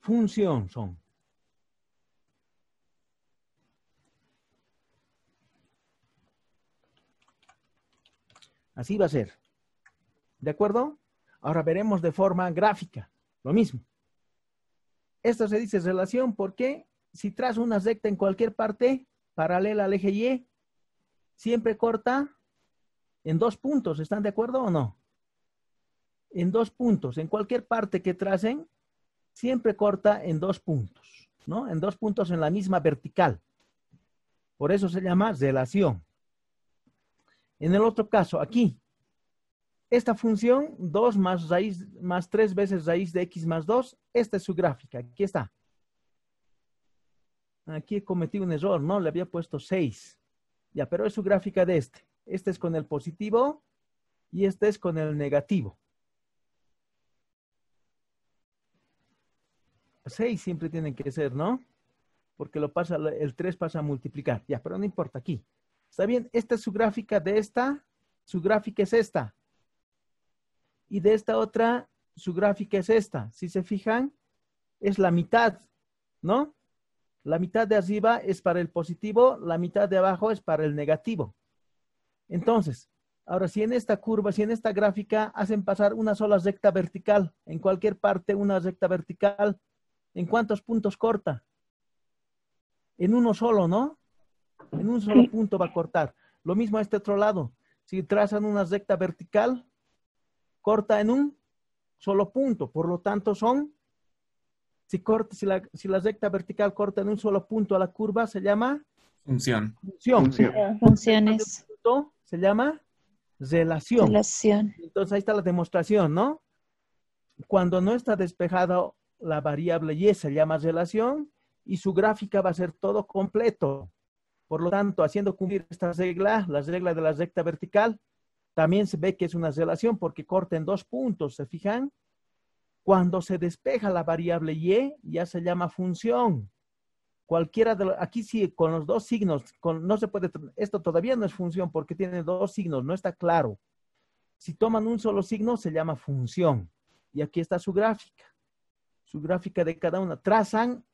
Speaker 1: Función son. Así va a ser. ¿De acuerdo? Ahora veremos de forma gráfica. Lo mismo. Esto se dice relación porque si trazo una recta en cualquier parte paralela al eje Y, siempre corta en 2 puntos. ¿Están de acuerdo o no? En 2 puntos. En cualquier parte que tracen, siempre corta en 2 puntos, ¿no? En 2 puntos en la misma vertical. Por eso se llama relación. En el otro caso, aquí, esta función, 2 más 3 veces raíz de x más 2, esta es su gráfica. Aquí está. Aquí cometí un error, ¿no? Le había puesto 6. Ya, pero es su gráfica de este. Este es con el positivo y este es con el negativo. 6 siempre tienen que ser, ¿no? Porque el 3 pasa a multiplicar. Ya, pero no importa aquí. ¿Está bien? Esta es su gráfica de esta. Su gráfica es esta. Y de esta otra, su gráfica es esta. Si se fijan, es la mitad, ¿no? La mitad de arriba es para el positivo, la mitad de abajo es para el negativo. Entonces, ahora si en esta curva, si en esta gráfica hacen pasar una sola recta vertical, en cualquier parte una recta vertical, ¿en cuántos puntos corta? En uno solo, ¿no? En un solo punto va a cortar. Lo mismo a este otro lado. Si trazan una recta vertical, corta en un solo punto. Por lo tanto, si la recta vertical corta en un solo punto a la curva, se llama
Speaker 2: Función.
Speaker 6: Funciones.
Speaker 1: Se llama relación.
Speaker 6: Relación.
Speaker 1: Entonces ahí está la demostración, ¿no? Cuando no está despejada la variable y se llama relación y su gráfica va a ser todo completo. Por lo tanto, haciendo cumplir esta regla, la regla de la recta vertical, también se ve que es una relación porque corta en 2 puntos, ¿se fijan? Cuando se despeja la variable y, ya se llama función. Cualquiera de los, aquí sí, con los 2 signos, no se puede, esto todavía no es función porque tiene 2 signos, no está claro. Si toman un solo signo, se llama función. Y aquí está su gráfica de cada una. Trazan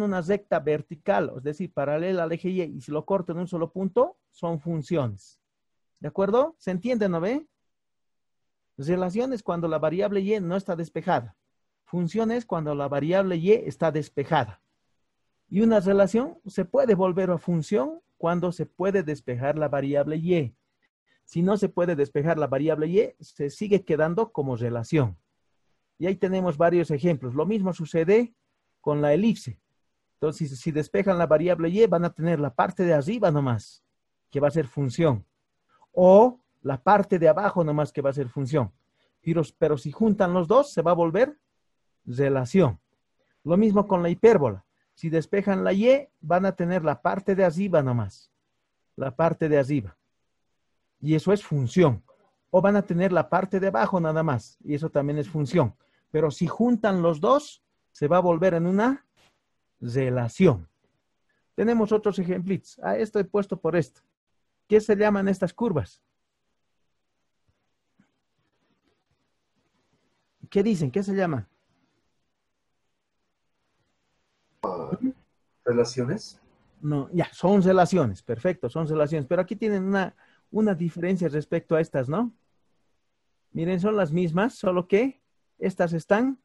Speaker 1: una recta vertical, es decir, paralela al eje Y, y si lo cortan en un solo punto, son funciones. ¿De acuerdo? ¿Se entiende, no ve? Relaciones cuando la variable Y no está despejada. Funciones cuando la variable Y está despejada. Y una relación se puede volver a función cuando se puede despejar la variable Y. Si no se puede despejar la variable Y, se sigue quedando como relación. Y ahí tenemos varios ejemplos. Lo mismo sucede con la elipse. Entonces, si despejan la variable Y, van a tener la parte de arriba nomás, que va a ser función. O la parte de abajo nomás, que va a ser función. Pero si juntan los dos, se va a volver relación. Lo mismo con la hipérbola. Si despejan la Y, van a tener la parte de arriba nomás. La parte de arriba. Y eso es función. O van a tener la parte de abajo nada más. Y eso también es función. Pero si juntan los dos, se va a volver en una relación. Tenemos otros ejemplitos. Esto he puesto por esto. ¿Qué se llaman estas curvas? ¿Qué dicen? ¿Qué se llaman?
Speaker 7: ¿Relaciones?
Speaker 1: No, ya, son relaciones. Perfecto, son relaciones. Pero aquí tienen una diferencia respecto a estas, ¿no? Miren, son las mismas, solo que estas están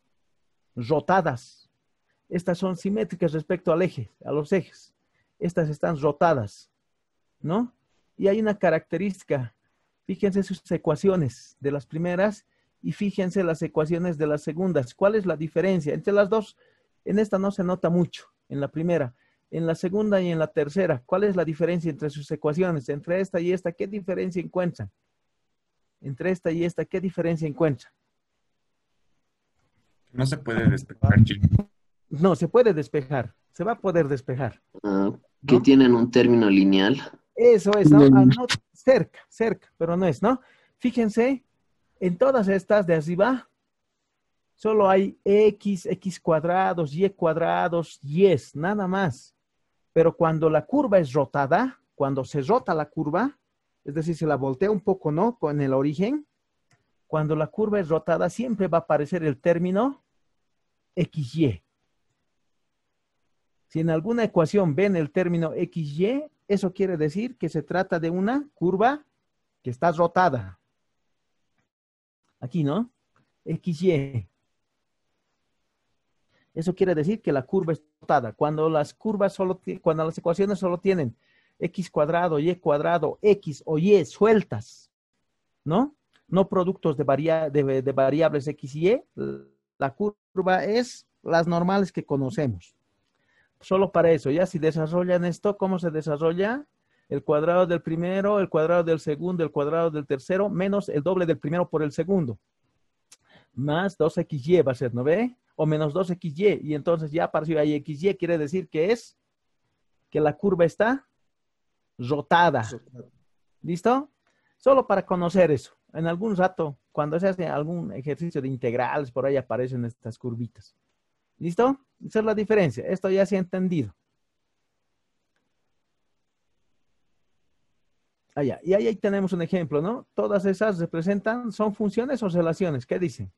Speaker 1: rotadas. Estas son simétricas respecto al eje, a los ejes. Estas están rotadas, ¿no? Y hay una característica. Fíjense sus ecuaciones de las primeras y fíjense las ecuaciones de las segundas. ¿Cuál es la diferencia? Entre las dos, en esta no se nota mucho, en la primera. En la segunda y en la tercera, ¿cuál es la diferencia entre sus ecuaciones? Entre esta y esta, ¿qué diferencia encuentran? Entre esta y esta, ¿qué diferencia encuentran?
Speaker 2: No se puede despejar, Jim.
Speaker 1: No, se puede despejar. Se va a poder despejar.
Speaker 8: Que
Speaker 1: ¿no?
Speaker 8: tienen un término lineal.
Speaker 1: Eso es, ¿no? No, cerca, pero no es, ¿no? Fíjense, en todas estas de arriba, solo hay x cuadrados, y cuadrados, y nada más. Pero cuando la curva es rotada, cuando se rota la curva, es decir, se la voltea un poco, ¿no? Con el origen, cuando la curva es rotada, siempre va a aparecer el término XY. Si en alguna ecuación ven el término XY, eso quiere decir que se trata de una curva que está rotada. Aquí, ¿no? XY. Eso quiere decir que la curva es rotada. Cuando las ecuaciones solo tienen x cuadrado, y cuadrado, x o y sueltas, ¿no? No productos de variables x y y, la curva es las normales que conocemos. Solo para eso, ya si desarrollan esto, ¿cómo se desarrolla? El cuadrado del primero, el cuadrado del segundo, el cuadrado del tercero, menos el doble del primero por el segundo. Más 2xy va a ser, ¿no ve? O menos 2xy. Y entonces ya apareció ahí xy, quiere decir que es que la curva está rotada. ¿Listo? Solo para conocer eso. En algún rato, cuando se hace algún ejercicio de integrales, por ahí aparecen estas curvitas. ¿Listo? Esa es la diferencia. Esto ya se ha entendido. Allá. Y ahí tenemos un ejemplo, ¿no? Todas esas representan, ¿son funciones o relaciones? ¿Qué dicen?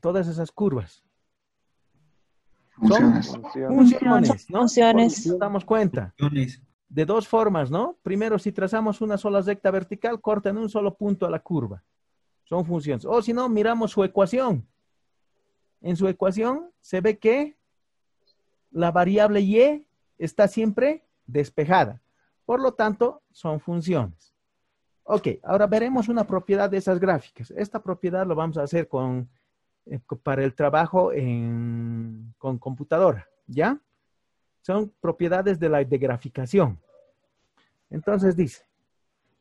Speaker 1: Todas esas curvas.
Speaker 4: Funciones.
Speaker 1: Son funciones, ¿no?
Speaker 6: Funciones.
Speaker 1: Nos damos cuenta. De dos formas, ¿no? Primero, si trazamos una sola recta vertical, corta en un solo punto a la curva. Son funciones. O si no, miramos su ecuación. En su ecuación se ve que la variable y está siempre despejada. Por lo tanto, son funciones. Ok, ahora veremos una propiedad de esas gráficas. Esta propiedad lo vamos a hacer para el trabajo con computadora, ¿ya? Son propiedades de graficación. Entonces dice,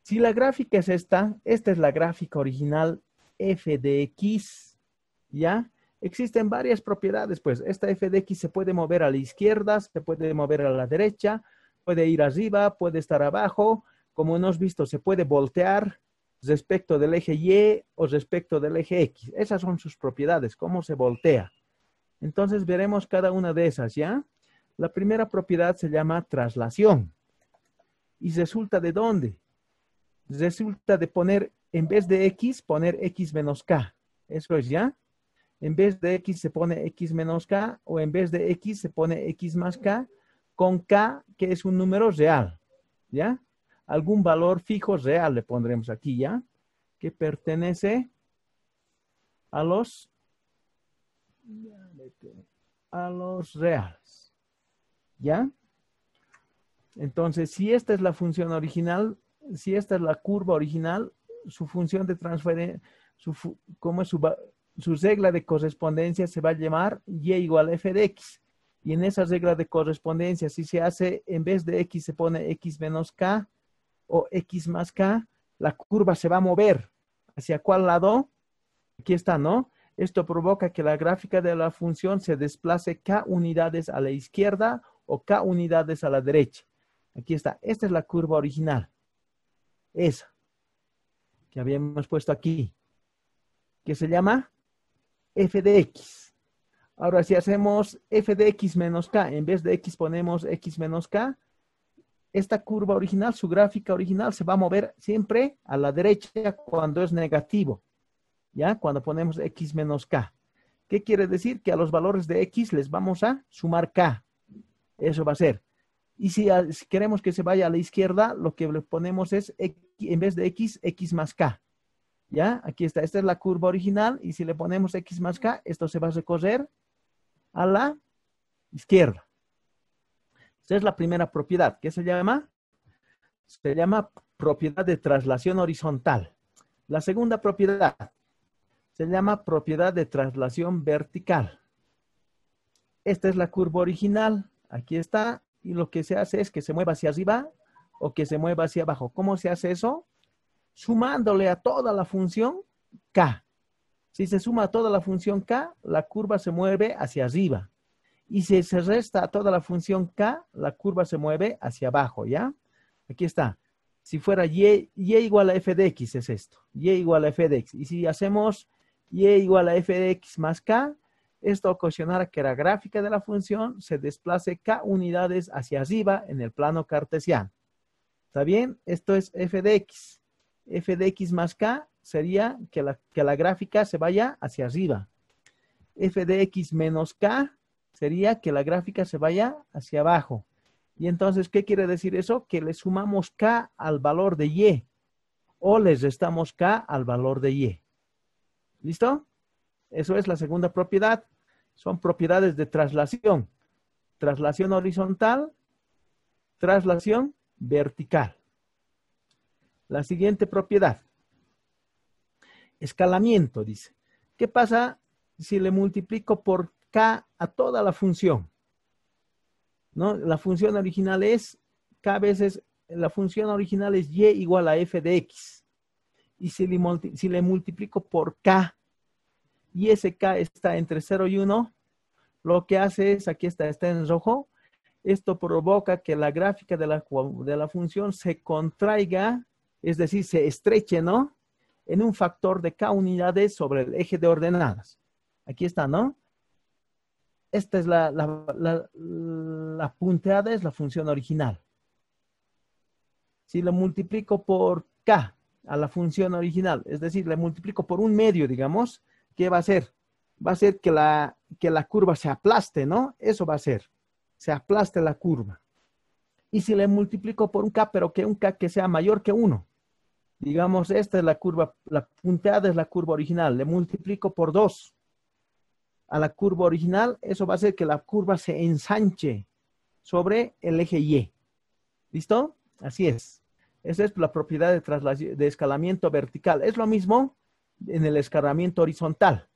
Speaker 1: si la gráfica es esta es la gráfica original f de x, ¿ya? Existen varias propiedades, pues. Esta f de x se puede mover a la izquierda, se puede mover a la derecha, puede ir arriba, puede estar abajo. Como hemos visto, se puede voltear respecto del eje Y o respecto del eje X. Esas son sus propiedades, cómo se voltea. Entonces veremos cada una de esas, ¿ya? La primera propiedad se llama traslación. ¿Y resulta de dónde? Resulta de poner, en vez de X, poner X menos K. Eso es, ¿ya? En vez de X se pone X menos K, o en vez de X se pone X más K, con K, que es un número real, ¿ya? Algún valor fijo real le pondremos aquí, ¿ya? Que pertenece a los reales, ¿ya? Entonces, si esta es la función original, si esta es la curva original, su función de transferencia, su regla de correspondencia se va a llamar y igual a f de x. Y en esa regla de correspondencia, si se hace, en vez de x se pone x menos k o x más k, la curva se va a mover. ¿Hacia cuál lado? Aquí está, ¿no? Esto provoca que la gráfica de la función se desplace k unidades a la izquierda o k unidades a la derecha. Aquí está. Esta es la curva original. Esa que habíamos puesto aquí, que se llama f de x. Ahora, si hacemos f de x menos k, en vez de x ponemos x menos k, esta curva original, su gráfica original, se va a mover siempre a la derecha cuando es negativo. ¿Ya? Cuando ponemos x menos k. ¿Qué quiere decir? Que a los valores de x les vamos a sumar k. Eso va a ser. Y si queremos que se vaya a la izquierda, lo que le ponemos es, en vez de x, x más k. ¿Ya? Aquí está. Esta es la curva original. Y si le ponemos x más k, esto se va a recorrer a la izquierda. Esta es la primera propiedad. ¿Qué se llama? Se llama propiedad de traslación horizontal. La segunda propiedad se llama propiedad de traslación vertical. Esta es la curva original. Aquí está. Y lo que se hace es que se mueva hacia arriba o que se mueva hacia abajo. ¿Cómo se hace eso? Sumándole a toda la función k. Si se suma a toda la función k, la curva se mueve hacia arriba. Y si se resta a toda la función k, la curva se mueve hacia abajo, ¿ya? Aquí está. Si fuera y igual a f de x es esto. Y igual a f de x. Y si hacemos y igual a f de x más k, esto ocasionará que la gráfica de la función se desplace k unidades hacia arriba en el plano cartesiano. ¿Está bien? Esto es f de x. F de x más k sería que la gráfica se vaya hacia arriba. F de x menos k sería que la gráfica se vaya hacia abajo. Y entonces, ¿qué quiere decir eso? Que le sumamos k al valor de y o le restamos k al valor de y. ¿Listo? Eso es la segunda propiedad. Son propiedades de traslación. Traslación horizontal, traslación vertical. La siguiente propiedad. Escalamiento, dice. ¿Qué pasa si le multiplico por k a toda la función? ¿No? La función original es k veces, la función original es y igual a f de x. Y si le multiplico por k, y ese k está entre 0 y 1, lo que hace es, aquí está en rojo, esto provoca que la gráfica de la función se contraiga, es decir, se estreche, ¿no? En un factor de k unidades sobre el eje de ordenadas. Aquí está, ¿no? Esta es la punteada, es la función original. Si le multiplico por k a la función original, es decir, le multiplico por un medio, digamos, ¿qué va a hacer? Va a hacer que la curva se aplaste, ¿no? Eso va a hacer. Se aplaste la curva. Y si le multiplico por un k, pero que un k que sea mayor que 1. Digamos, esta es la curva, la punteada es la curva original. Le multiplico por 2 a la curva original. Eso va a hacer que la curva se ensanche sobre el eje Y. ¿Listo? Así es. Esa es la propiedad de escalamiento vertical. Es lo mismo en el escalamiento horizontal,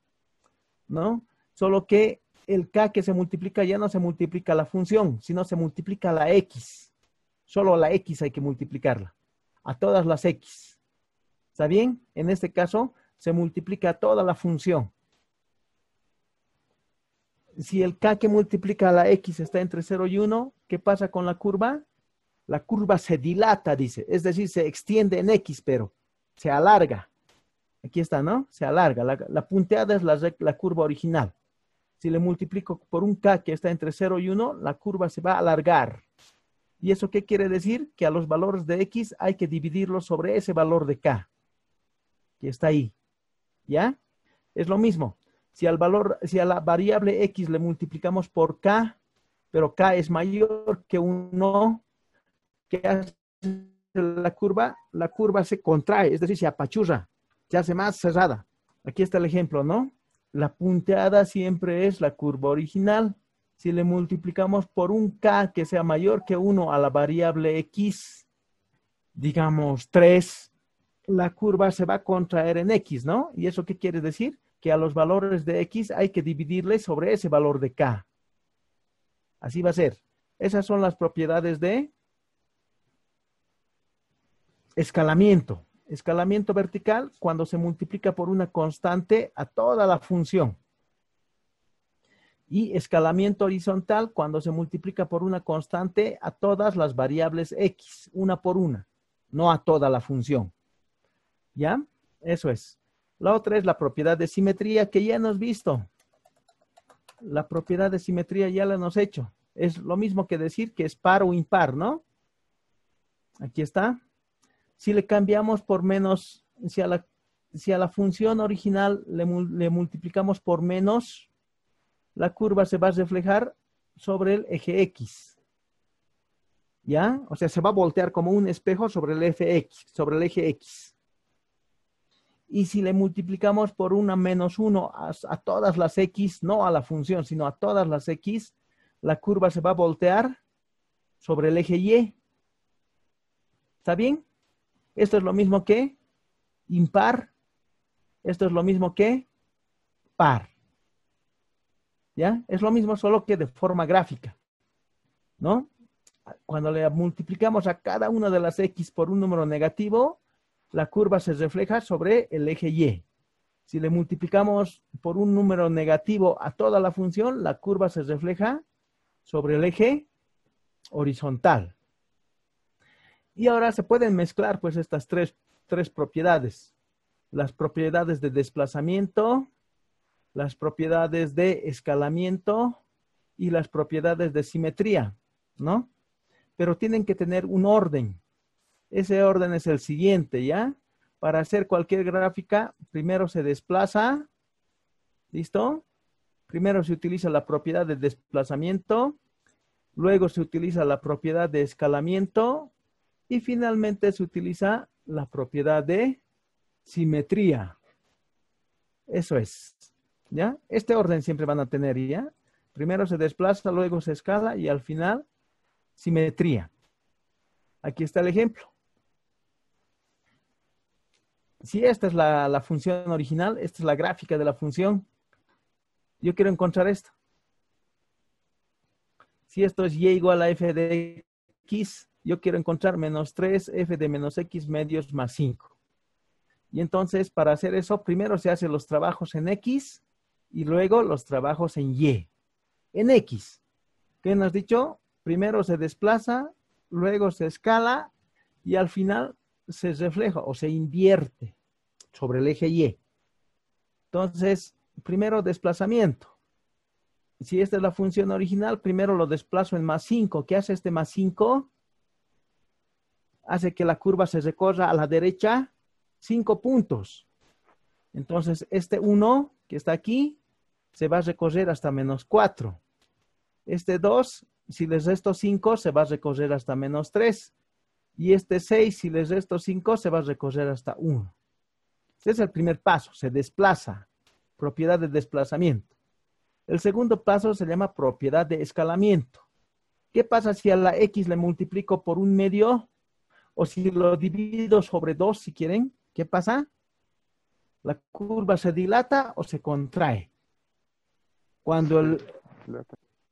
Speaker 1: ¿no? Solo que el k que se multiplica ya no se multiplica la función, sino se multiplica la x. Solo la x hay que multiplicarla. A todas las x. ¿Está bien? En este caso, se multiplica toda la función. Si el k que multiplica la x está entre 0 y 1, ¿qué pasa con la curva? La curva se dilata, dice. Es decir, se extiende en x, pero se alarga. Aquí está, ¿no? Se alarga. La punteada es la curva original. Si le multiplico por un k que está entre 0 y 1, la curva se va a alargar. ¿Y eso qué quiere decir? Que a los valores de x hay que dividirlos sobre ese valor de k, que está ahí. ¿Ya? Es lo mismo. Si a la variable x le multiplicamos por k, pero k es mayor que 1, ¿qué hace la curva? La curva se contrae, es decir, se apachurra, se hace más cerrada. Aquí está el ejemplo, ¿no? La punteada siempre es la curva original. Si le multiplicamos por un k que sea mayor que 1 a la variable x, digamos 3, la curva se va a contraer en x, ¿no? ¿Y eso qué quiere decir? Que a los valores de x hay que dividirle sobre ese valor de k. Así va a ser. Esas son las propiedades de escalamiento. Escalamiento vertical cuando se multiplica por una constante a toda la función. Y escalamiento horizontal cuando se multiplica por una constante a todas las variables x, una por una, no a toda la función. ¿Ya? Eso es. La otra es la propiedad de simetría que ya hemos visto. La propiedad de simetría ya la hemos hecho. Es lo mismo que decir que es par o impar, ¿no? Aquí está. Si le cambiamos por menos, si a la función original le multiplicamos por menos, la curva se va a reflejar sobre el eje X. ¿Ya? O sea, se va a voltear como un espejo sobre el FX, sobre el eje X. Y si le multiplicamos por una menos 1 a todas las X, no a la función, sino a todas las X, la curva se va a voltear sobre el eje Y. ¿Está bien? Esto es lo mismo que impar. Esto es lo mismo que par. ¿Ya? Es lo mismo, solo que de forma gráfica, ¿no? Cuando le multiplicamos a cada una de las X por un número negativo, la curva se refleja sobre el eje Y. Si le multiplicamos por un número negativo a toda la función, la curva se refleja sobre el eje horizontal. Y ahora se pueden mezclar pues estas tres propiedades. Las propiedades de desplazamiento, las propiedades de escalamiento y las propiedades de simetría, ¿no? Pero tienen que tener un orden. Ese orden es el siguiente, ¿ya? Para hacer cualquier gráfica, primero se desplaza, ¿listo? Primero se utiliza la propiedad de desplazamiento, luego se utiliza la propiedad de escalamiento y finalmente se utiliza la propiedad de simetría. Eso es, ¿ya? Este orden siempre van a tener, ¿ya? Primero se desplaza, luego se escala y al final simetría. Aquí está el ejemplo. Si esta es la función original, esta es la gráfica de la función. Yo quiero encontrar esto. Si esto es y igual a f de x, yo quiero encontrar menos 3 f de menos x medios más 5. Y entonces, para hacer eso, primero se hacen los trabajos en x y luego los trabajos en y. En x, ¿qué nos has dicho? Primero se desplaza, luego se escala y al final se refleja o se invierte sobre el eje Y. Entonces, primero desplazamiento. Si esta es la función original, primero lo desplazo en más 5. ¿Qué hace este más 5? Hace que la curva se recorra a la derecha 5 puntos. Entonces, este 1 que está aquí se va a recorrer hasta menos 4. Este 2, si les resto 5, se va a recorrer hasta menos 3. Y este 6, si les resto 5, se va a recorrer hasta 1. Ese es el primer paso, se desplaza. Propiedad de desplazamiento. El segundo paso se llama propiedad de escalamiento. ¿Qué pasa si a la X le multiplico por un medio? O si lo divido sobre 2, si quieren. ¿Qué pasa? La curva se dilata o se contrae. Cuando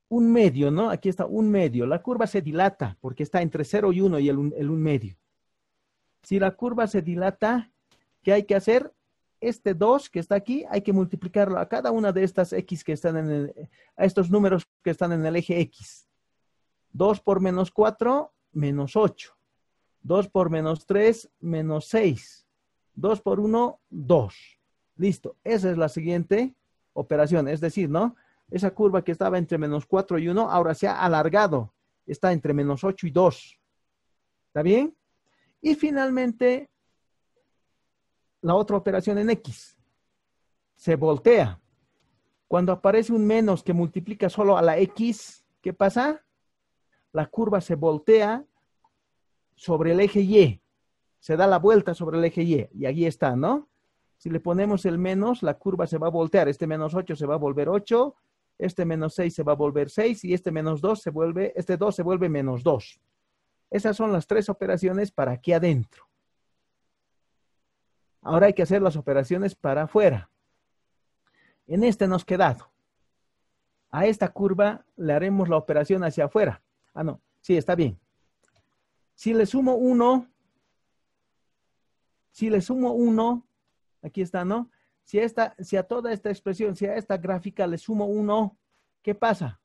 Speaker 1: un medio, ¿no? Aquí está un medio. La curva se dilata porque está entre 0 y 1 y el 1 medio. Si la curva se dilata, ¿qué hay que hacer? Este 2 que está aquí, hay que multiplicarlo a cada una de estas X que están a estos números que están en el eje X. 2 por menos 4, menos 8. 2 por menos 3, menos 6. 2 por 1, 2. Listo. Esa es la siguiente operación. Es decir, ¿no? Esa curva que estaba entre menos 4 y 1, ahora se ha alargado. Está entre menos 8 y 2. ¿Está bien? Y finalmente, la otra operación en X. Se voltea. Cuando aparece un menos que multiplica solo a la X, ¿qué pasa? La curva se voltea sobre el eje Y. Se da la vuelta sobre el eje Y. Y aquí está, ¿no? Si le ponemos el menos, la curva se va a voltear. Este menos 8 se va a volver 8. Este menos 6 se va a volver 6. Y este menos 2 se vuelve, este 2 se vuelve menos 2. Esas son las tres operaciones para aquí adentro. Ahora hay que hacer las operaciones para afuera. En este nos quedado. A esta curva le haremos la operación hacia afuera. Ah, no. Sí, está bien. Si le sumo 1, Si le sumo 1, aquí está, ¿no? Si a toda esta expresión, si a esta gráfica le sumo 1, ¿qué pasa?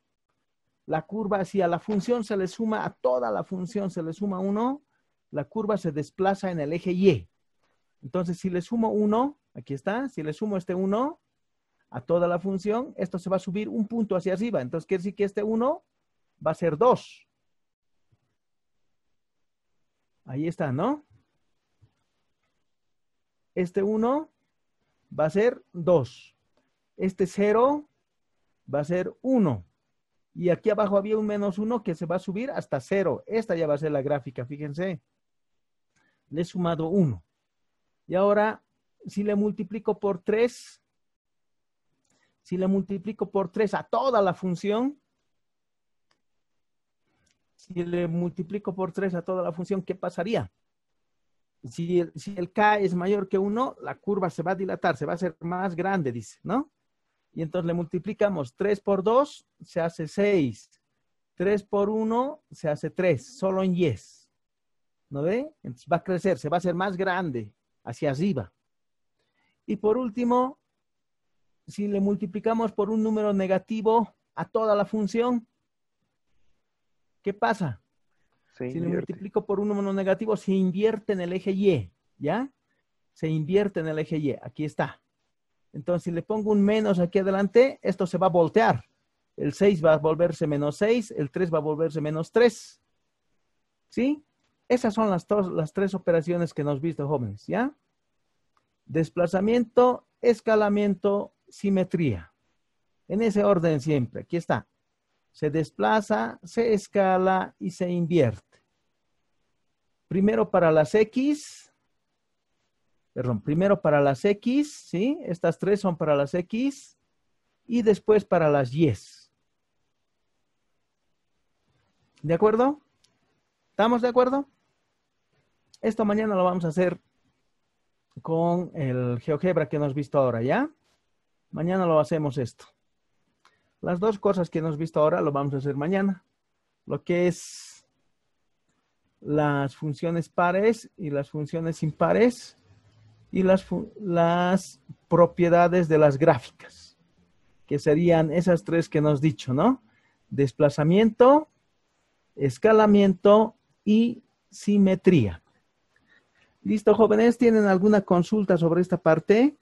Speaker 1: La curva, si a la función se le suma, a toda la función se le suma 1, la curva se desplaza en el eje Y. Entonces, si le sumo 1, aquí está, si le sumo este 1 a toda la función, esto se va a subir un punto hacia arriba. Entonces, quiere decir que este 1 va a ser 2. Ahí está, ¿no? Este 1 va a ser 2. Este 0 va a ser 1. Y aquí abajo había un menos 1 que se va a subir hasta 0. Esta ya va a ser la gráfica, fíjense. Le he sumado 1. Y ahora, si le multiplico por 3, a toda la función, ¿qué pasaría? Si el K es mayor que 1, la curva se va a dilatar, se va a hacer más grande, dice, ¿no? Y entonces le multiplicamos 3 por 2, se hace 6. 3 por 1, se hace 3, solo en yes. ¿No ve? Entonces va a crecer, se va a hacer más grande, hacia arriba. Y por último, si le multiplicamos por un número negativo a toda la función, ¿qué pasa? Si le multiplico por un número negativo, se invierte en el eje Y, ¿ya? Se invierte en el eje Y, aquí está. Entonces, si le pongo un menos aquí adelante, esto se va a voltear. El 6 va a volverse menos 6, el 3 va a volverse menos 3. ¿Sí? Esas son las 3 operaciones que nos visto, jóvenes, ¿ya? Desplazamiento, escalamiento, simetría. En ese orden siempre, aquí está. Se desplaza, se escala y se invierte. Primero para las X, ¿sí? Estas 3 son para las X y después para las Y. ¿De acuerdo? ¿Estamos de acuerdo? Esto mañana lo vamos a hacer con el GeoGebra que hemos visto ahora, ¿ya? Mañana lo hacemos esto. Las 2 cosas que hemos visto ahora lo vamos a hacer mañana. Lo que es las funciones pares y las funciones impares y las propiedades de las gráficas, que serían esas 3 que nos he dicho, ¿no? Desplazamiento, escalamiento y simetría. ¿Listo, jóvenes? ¿Tienen alguna consulta sobre esta parte?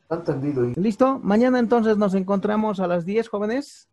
Speaker 7: Entendido.
Speaker 1: ¿Listo? Mañana entonces nos encontramos a las 10, jóvenes.